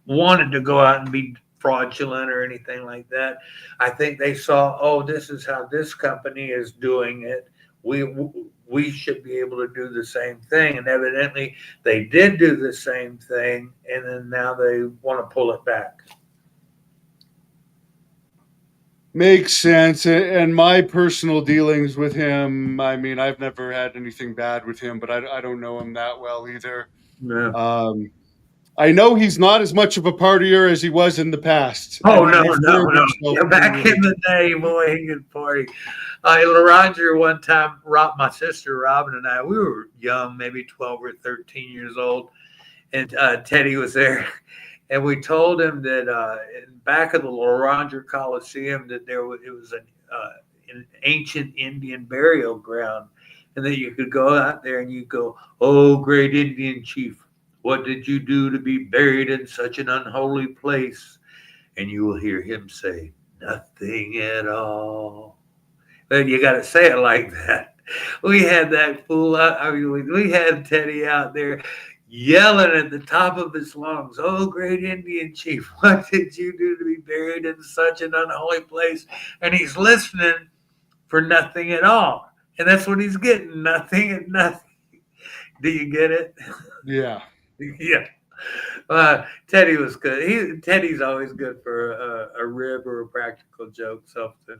wanted to go out and be fraudulent or anything like that. I think they saw, oh, this is how this company is doing it. We should be able to do the same thing, and evidently they did do the same thing, and then now they want to pull it back. Makes sense. And my personal dealings with him, I mean, I've never had anything bad with him, but I don't know him that well either. Yeah. Um, I know he's not as much of a partier as he was in the past. I Oh mean, no, he no, referred no! himself Yeah, to back in the religion. day, boy, he could party. Roger one time, my sister Robin and I, we were young, maybe 12 or 13 years old, and Teddy was there, and we told him that in back of the Roger Coliseum that it was an ancient Indian burial ground, and that you could go out there and you go, "Oh, great Indian chief, what did you do to be buried in such an unholy place?" And you will hear him say, "Nothing at all." But you got to say it like that. We had that fool out. I mean, we had Teddy out there yelling at the top of his lungs, "Oh, great Indian chief, what did you do to be buried in such an unholy place?" And he's listening for nothing at all. And that's what he's getting, nothing and nothing. Do you get it? Yeah. Yeah. Teddy was good. Teddy's always good for a rib or a practical joke, something.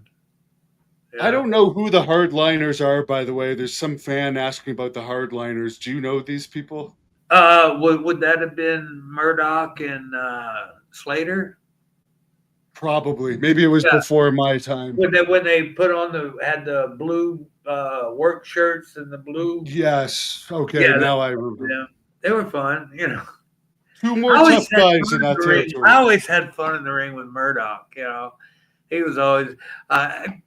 I Yeah. don't know who the hardliners are, by the way. There's some fan asking about the hardliners. Do you know these people? Would that have been Murdoch and Slater? Probably. Maybe it was Yeah. before my time. When they put on had the blue work shirts and the blue. Yes. Okay. Yeah, Now I remember. yeah, they were fun. Two I more always tough had guys fun in in that the ring. I territory. always had fun in the ring with Murdoch. He was always. I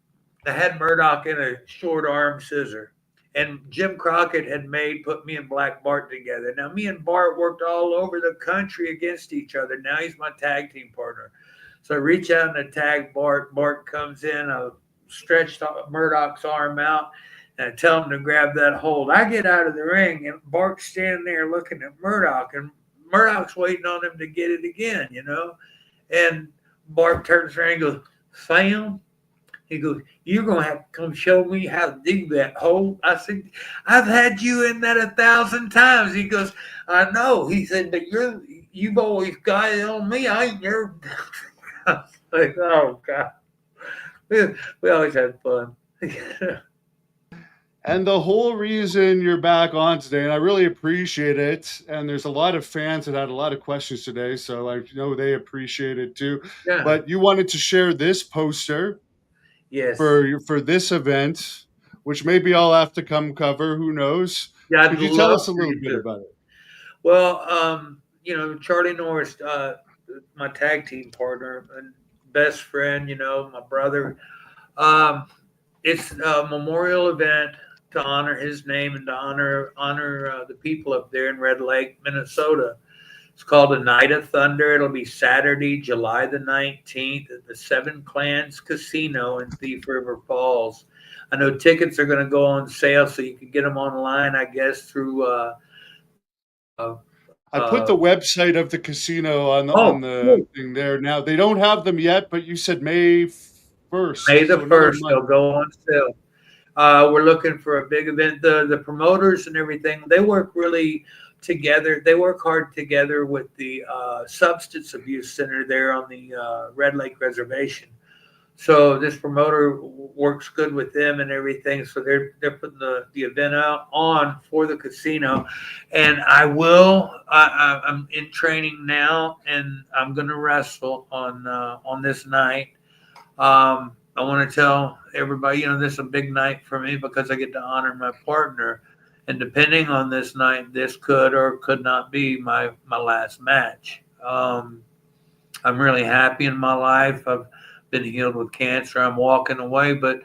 had Murdoch in a short arm scissor. And Jim Crockett had put me and Black Bart together. Now, me and Bart worked all over the country against each other. Now he's my tag team partner. So I reach out and attack Bart. Bart comes in. I stretched Murdoch's arm out, And I tell him to grab that hold. I get out of the ring, and Bart's standing there looking at Murdoch, and Murdoch's waiting on him to get it again, you know. And Bart turns around and goes, Sam, he goes, you're going to have to come show me how to dig that hole. I said, I've had you in that 1,000 times. He goes, I know. He said, but you've always got it on me. I ain't never. I was like, oh, God. We always had fun. And the whole reason you're back on today, and I really appreciate it. And there's a lot of fans that had a lot of questions today, so I know they appreciate it too. Yeah. But you wanted to share this poster Yes. for this event, which maybe I'll have to come cover. Who knows? Yeah, I'd Could you tell love us a for little you bit to. about it? Well, Charlie Norris, my tag team partner and best friend, my brother. Um, it's a memorial event to honor his name and to honor the people up there in Red Lake, Minnesota. It's called a Night of Thunder. It'll be Saturday, July the 19th at the Seven Clans Casino in Thief River Falls. I know tickets are going to go on sale, so you can get them online, I guess, through I put the website of the casino on oh, the cool. thing there. Now they don't have them yet, but you said May May 1st, the so another 1st, month. they'll go on sale. We're looking for a big event. The promoters and everything, they work really together. They work hard together with the substance abuse center there on the Red Lake Reservation. So this promoter works good with them and everything. So they're putting the event out on for the casino, and I'm in training now, and I'm going to wrestle on this night. I want to tell everybody, this is a big night for me because I get to honor my partner. And depending on this night, this could or could not be my last match. I'm really happy in my life. I've been healed with cancer. I'm walking away, but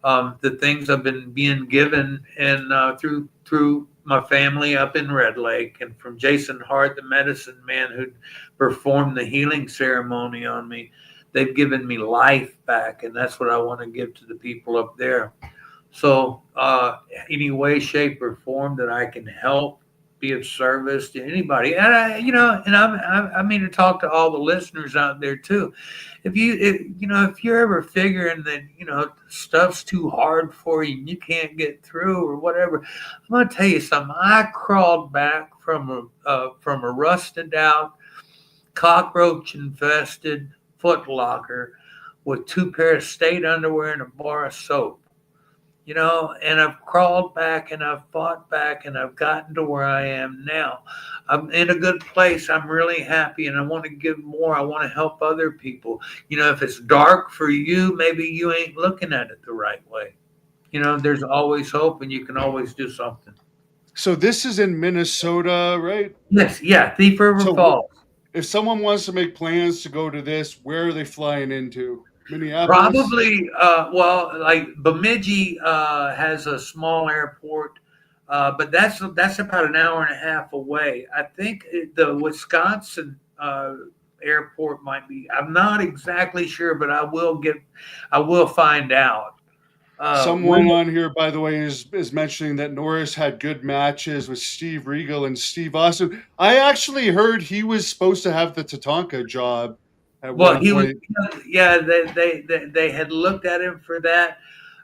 the things I've been being given and through my family up in Red Lake and from Jason Hart, the medicine man who performed the healing ceremony on me, they've given me life back, and that's what I want to give to the people up there. So, any way, shape, or form that I can help, be of service to anybody, and I mean to talk to all the listeners out there too. If you're ever figuring that stuff's too hard for you and you can't get through or whatever, I'm gonna tell you something. I crawled back from a rusted out, cockroach infested foot locker with two pairs of state underwear and a bar of soap. And I've crawled back and I've fought back and I've gotten to where I am now. I'm in a good place. I'm really happy and I want to give more. I want to help other people. If it's dark for you, maybe you ain't looking at it the right way. There's always hope and you can always do something. So this is in Minnesota, right? Yes, yeah, Thief River So Falls. if someone wants to make plans to go to this, where are they flying into? Minneapolis? Probably, like Bemidji has a small airport, but that's about an hour and a half away. I think the Wisconsin airport might be. I'm not exactly sure, but I will find out. Someone When on here, by the way, is mentioning that Norris had good matches with Steve Regal and Steve Austin. I actually heard he was supposed to have the Tatanka job at Well, one he was, point. yeah, they had looked at him for that,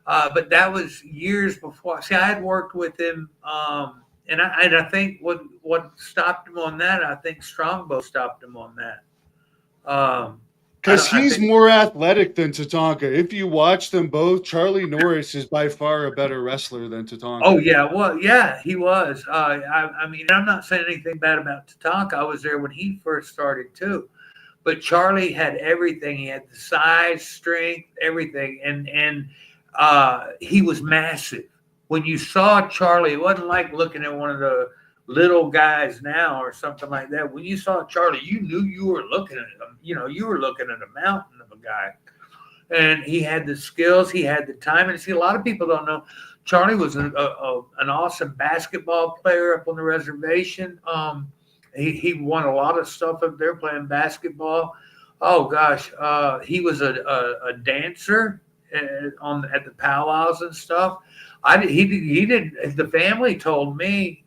but that was years before. See, I had worked with him, and I think what stopped him on that, I think Strongbow stopped him on that. I Because don't, I he's think. more athletic than Tatanka. If you watch them both, Charlie Norris is by far a better wrestler than Oh Tatanka. yeah, well, yeah, he was. I mean, I'm not saying anything bad about Tatanka. I was there when he first started too. But Charlie had everything. He had the size, strength, everything, and he was massive. When you saw Charlie, it wasn't like looking at one of the little guys now or something like that. When you saw Charlie, you knew you were looking at him. You were looking at a mountain of a guy, and he had the skills, he had the time. And see, a lot of people don't know. Charlie was an awesome basketball player up on the reservation. He won a lot of stuff up there playing basketball. Oh gosh, he was a dancer at the powwows and stuff. He didn't. The family told me,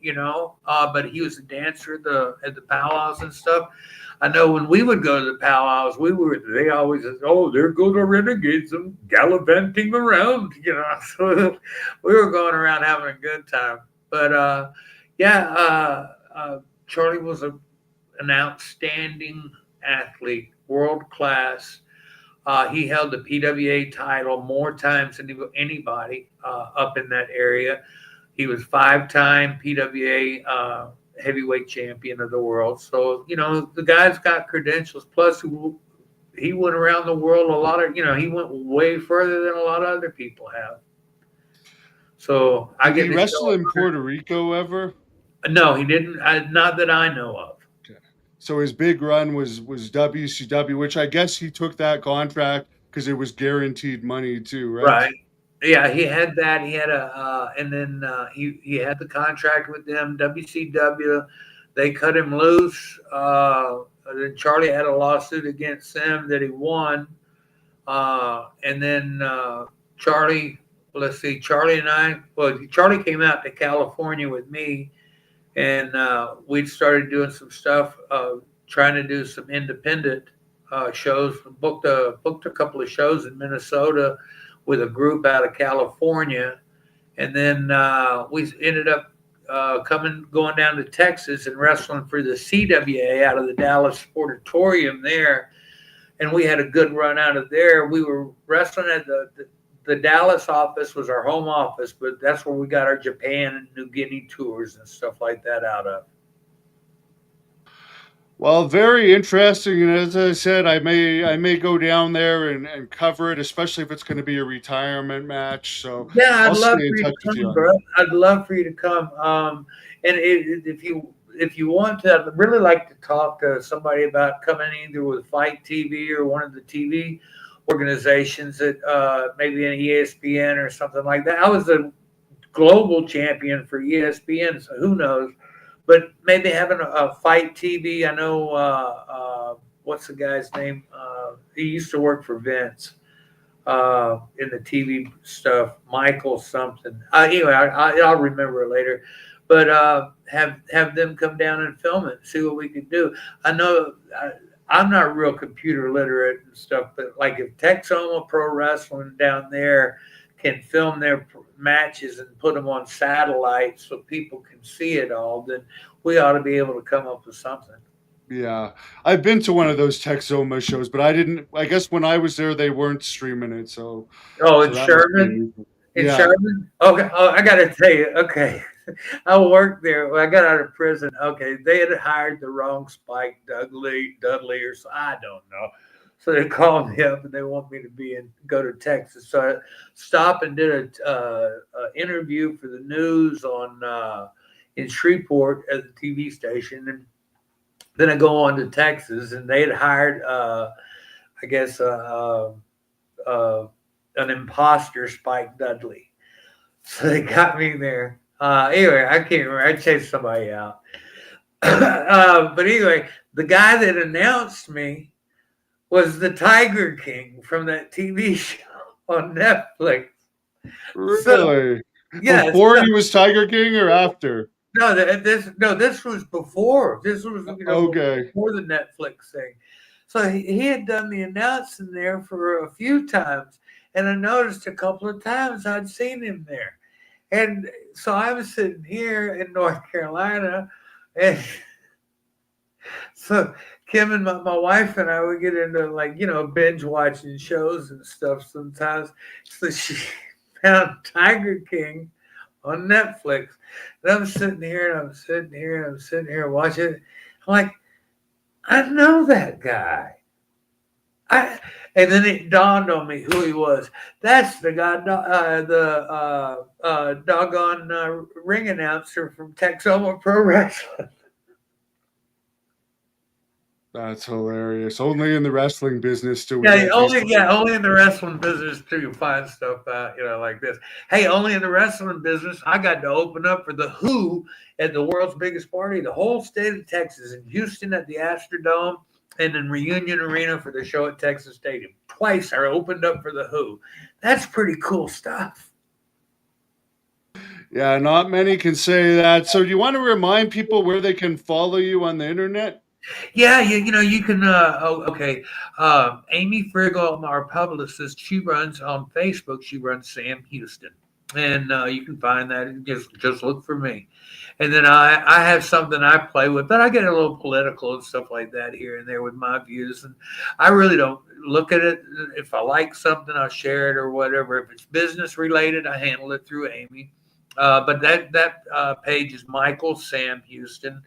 but he was a dancer at the powwows and stuff. I know when we would go to the powwows, they always said, "Oh, there go the renegades, them gallivanting around," So we were going around having a good time. But yeah, Charlie was an outstanding athlete, world class. He held the PWA title more times than anybody up in that area. He was five-time PWA heavyweight champion of the world. So the guy's got credentials. Plus, he went around the world a lot of. He went way further than a lot of other people have. So I Did get he to wrestle show in Puerto Rico ever? No, he didn't. Not that I know of. Okay. So his big run was WCW, which I guess he took that contract because it was guaranteed money too, right? Right. Yeah, he had that. He had and then he had the contract with them, WCW. They cut him loose. Then Charlie had a lawsuit against them that he won. And then Charlie, let's see, Charlie and I, well, Charlie came out to California with me, and we started doing some stuff, trying to do some independent shows. Booked a couple of shows in Minnesota with a group out of California, and then we ended up going down to Texas and wrestling for the CWA out of the Dallas Sportatorium there, and we had a good run out of there. We were wrestling at the Dallas office was our home office, but that's where we got our Japan and New Guinea tours and stuff like that out of. Well, very interesting. And as I said, I may go down there and cover it, especially if it's going to be a retirement match. So Yeah, I'd I'll love stay in for you to touch with you come, on bro. that. I'd love for you to come. And if you want to, I'd really like to talk to somebody about coming either with Fight TV or one of the TV organizations that maybe an ESPN or something like that. I was a global champion for ESPN, so who knows? But maybe having a Fight TV. I know what's the guy's name? He used to work for Vince in the TV stuff, Michael something. Anyway, I'll remember it later. But have them come down and film it, see what we can do. I know I'm not real computer literate and stuff, but like if Texoma Pro Wrestling down there can film their matches and put them on satellite so people can see it all, then we ought to be able to come up with something. Yeah, I've been to one of those Texoma shows, but I didn't. I guess when I was there, they weren't streaming it, Oh, so in that must be a Sherman? reason. In Yeah, Sherman? Okay. Oh, I got to tell you. Okay. I worked there. When I got out of prison. Okay. They had hired the wrong Spike Dudley, or so. I don't know. So they called me up and they want me to go to Texas. So I stopped and did a interview for the news in Shreveport at the TV station. And then I go on to Texas and they had hired, I guess, an imposter, Spike Dudley. So they got me there. Anyway, I can't remember. I chased somebody out. But anyway, the guy that announced me was the Tiger King from that TV show on Netflix. So really. yes, Before he was Tiger King or after? this was before. This was Okay, before the Netflix thing. So he had done the announcing there for a few times, and I noticed a couple of times I'd seen him there. And so I was sitting here in North Carolina, and so Kim and my wife and I would get into binge watching shows and stuff sometimes. So she found Tiger King on Netflix. And I'm sitting here and I'm sitting here and I'm sitting here watching it. I'm like, I know that guy. And then it dawned on me who he was. That's the guy, doggone ring announcer from Texoma Pro Wrestling. that's hilarious. Only in the wrestling business do we Yeah, get these. only in the wrestling business do you find stuff like this. Hey, only in the wrestling business, I got to open up for the Who at the world's biggest party, the whole state of Texas, in Houston at the Astrodome, and in Reunion Arena for the show at Texas Stadium. Twice I opened up for the Who. That's pretty cool stuff. Yeah, not many can say that. So, do you want to remind people where they can follow you on the internet? Yeah, you can. Okay. Amy Friggle, our publicist, she runs on Facebook. She runs Sam Houston, and you can find that. Just look for me. And then I have something I play with, but I get a little political and stuff like that here and there with my views, and I really don't look at it. If I like something, I'll share it or whatever. If it's business related, I handle it through Amy. But that page is Michael Sam Houston,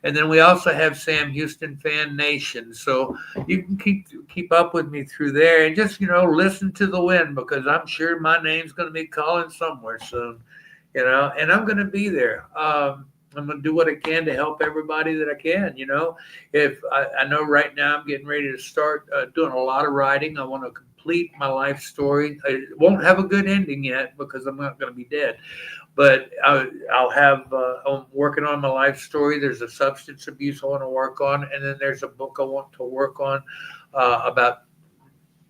and then we also have Sam Houston Fan Nation. So you can keep up with me through there, and just listen to the wind, because I'm sure my name's going to be calling somewhere soon. And I'm going to be there. I'm going to do what I can to help everybody that I can. If I know right now I'm getting ready to start doing a lot of writing. I want to complete my life story. It won't have a good ending yet because I'm not going to be dead, but I'll have. I'm working on my life story. There's a substance abuse I want to work on, and then there's a book I want to work on about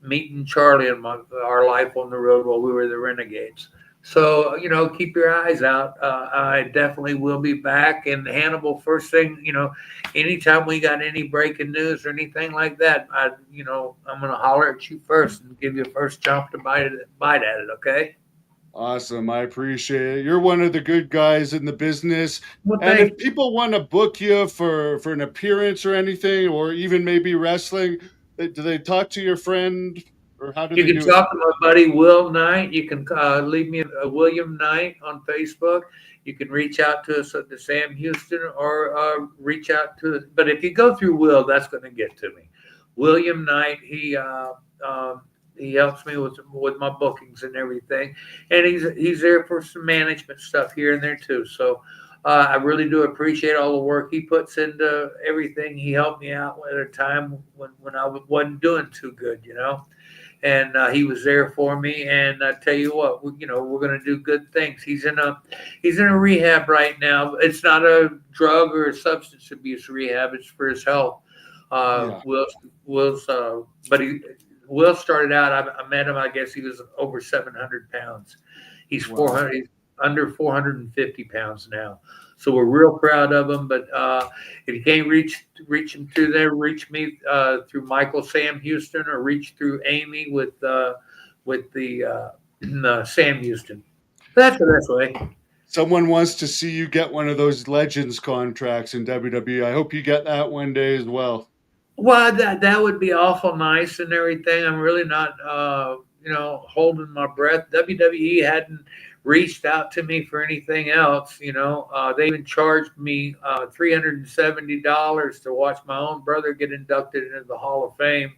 meeting Charlie and our life on the road while we were the Renegades. So, keep your eyes out. I definitely will be back. And Hannibal, first thing, anytime we got any breaking news or anything like that, I'm going to holler at you first and give you a first jump to bite at it. Okay. Awesome. I appreciate it. You're one of the good guys in the business. Well, And thank if you. people want to book you for an appearance or anything, or even maybe wrestling, do they talk to your friend, or how do You they can do it? talk to my buddy Will Knight. You can leave me a William Knight on Facebook. You can reach out to us at the Sam Houston, or reach out to us. But if you go through Will, that's going to get to me. William Knight. He helps me with my bookings and everything, and he's there for some management stuff here and there too. So. I really do appreciate all the work he puts into everything. He helped me out at a time when I wasn't doing too good. And he was there for me. And I tell you what, we're going to do good things. He's in a rehab right now. It's not a drug or a substance abuse rehab. It's for his health. Yeah. Will's, but Will started out. I met him. I guess he was over 700 pounds. He's Wow. 400. He's under 450 pounds now. So we're real proud of him. But if you can't reach him through there, reach me through Michael Sam Houston, or reach through Amy with the Sam Houston. That's the best way. Someone wants to see you get one of those Legends contracts in WWE. I hope you get that one day as well. Well, that would be awful nice and everything. I'm really not, holding my breath. WWE hadn't reached out to me for anything else. They even charged me $370 to watch my own brother get inducted into the Hall of Fame.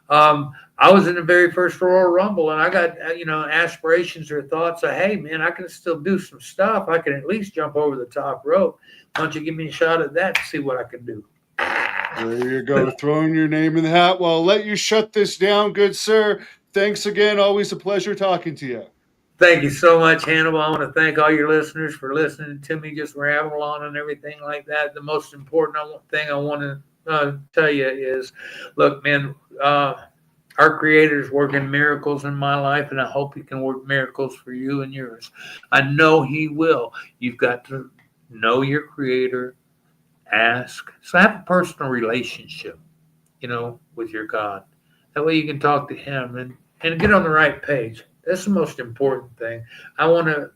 I was in the very first Royal Rumble, and I got aspirations or thoughts of, hey man, I can still do some stuff. I can at least jump over the top rope. Why don't you give me a shot at that to see what I can do? There you go, throwing your name in the hat. Well, I'll let you shut this down, good sir. Thanks again. Always a pleasure talking to you. Thank you so much, Hannibal. I want to thank all your listeners for listening to me just ramble on and everything like that. The most important thing I want to tell you is, look, man, our Creator is working miracles in my life, and I hope He can work miracles for you and yours. I know He will. You've got to know your Creator, ask. So have a personal relationship, with your God. That way you can talk to Him and get on the right page. That's the most important thing. I want to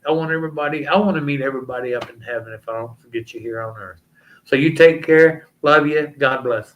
meet everybody up in heaven if I don't forget you here on earth. So you take care. Love you. God bless.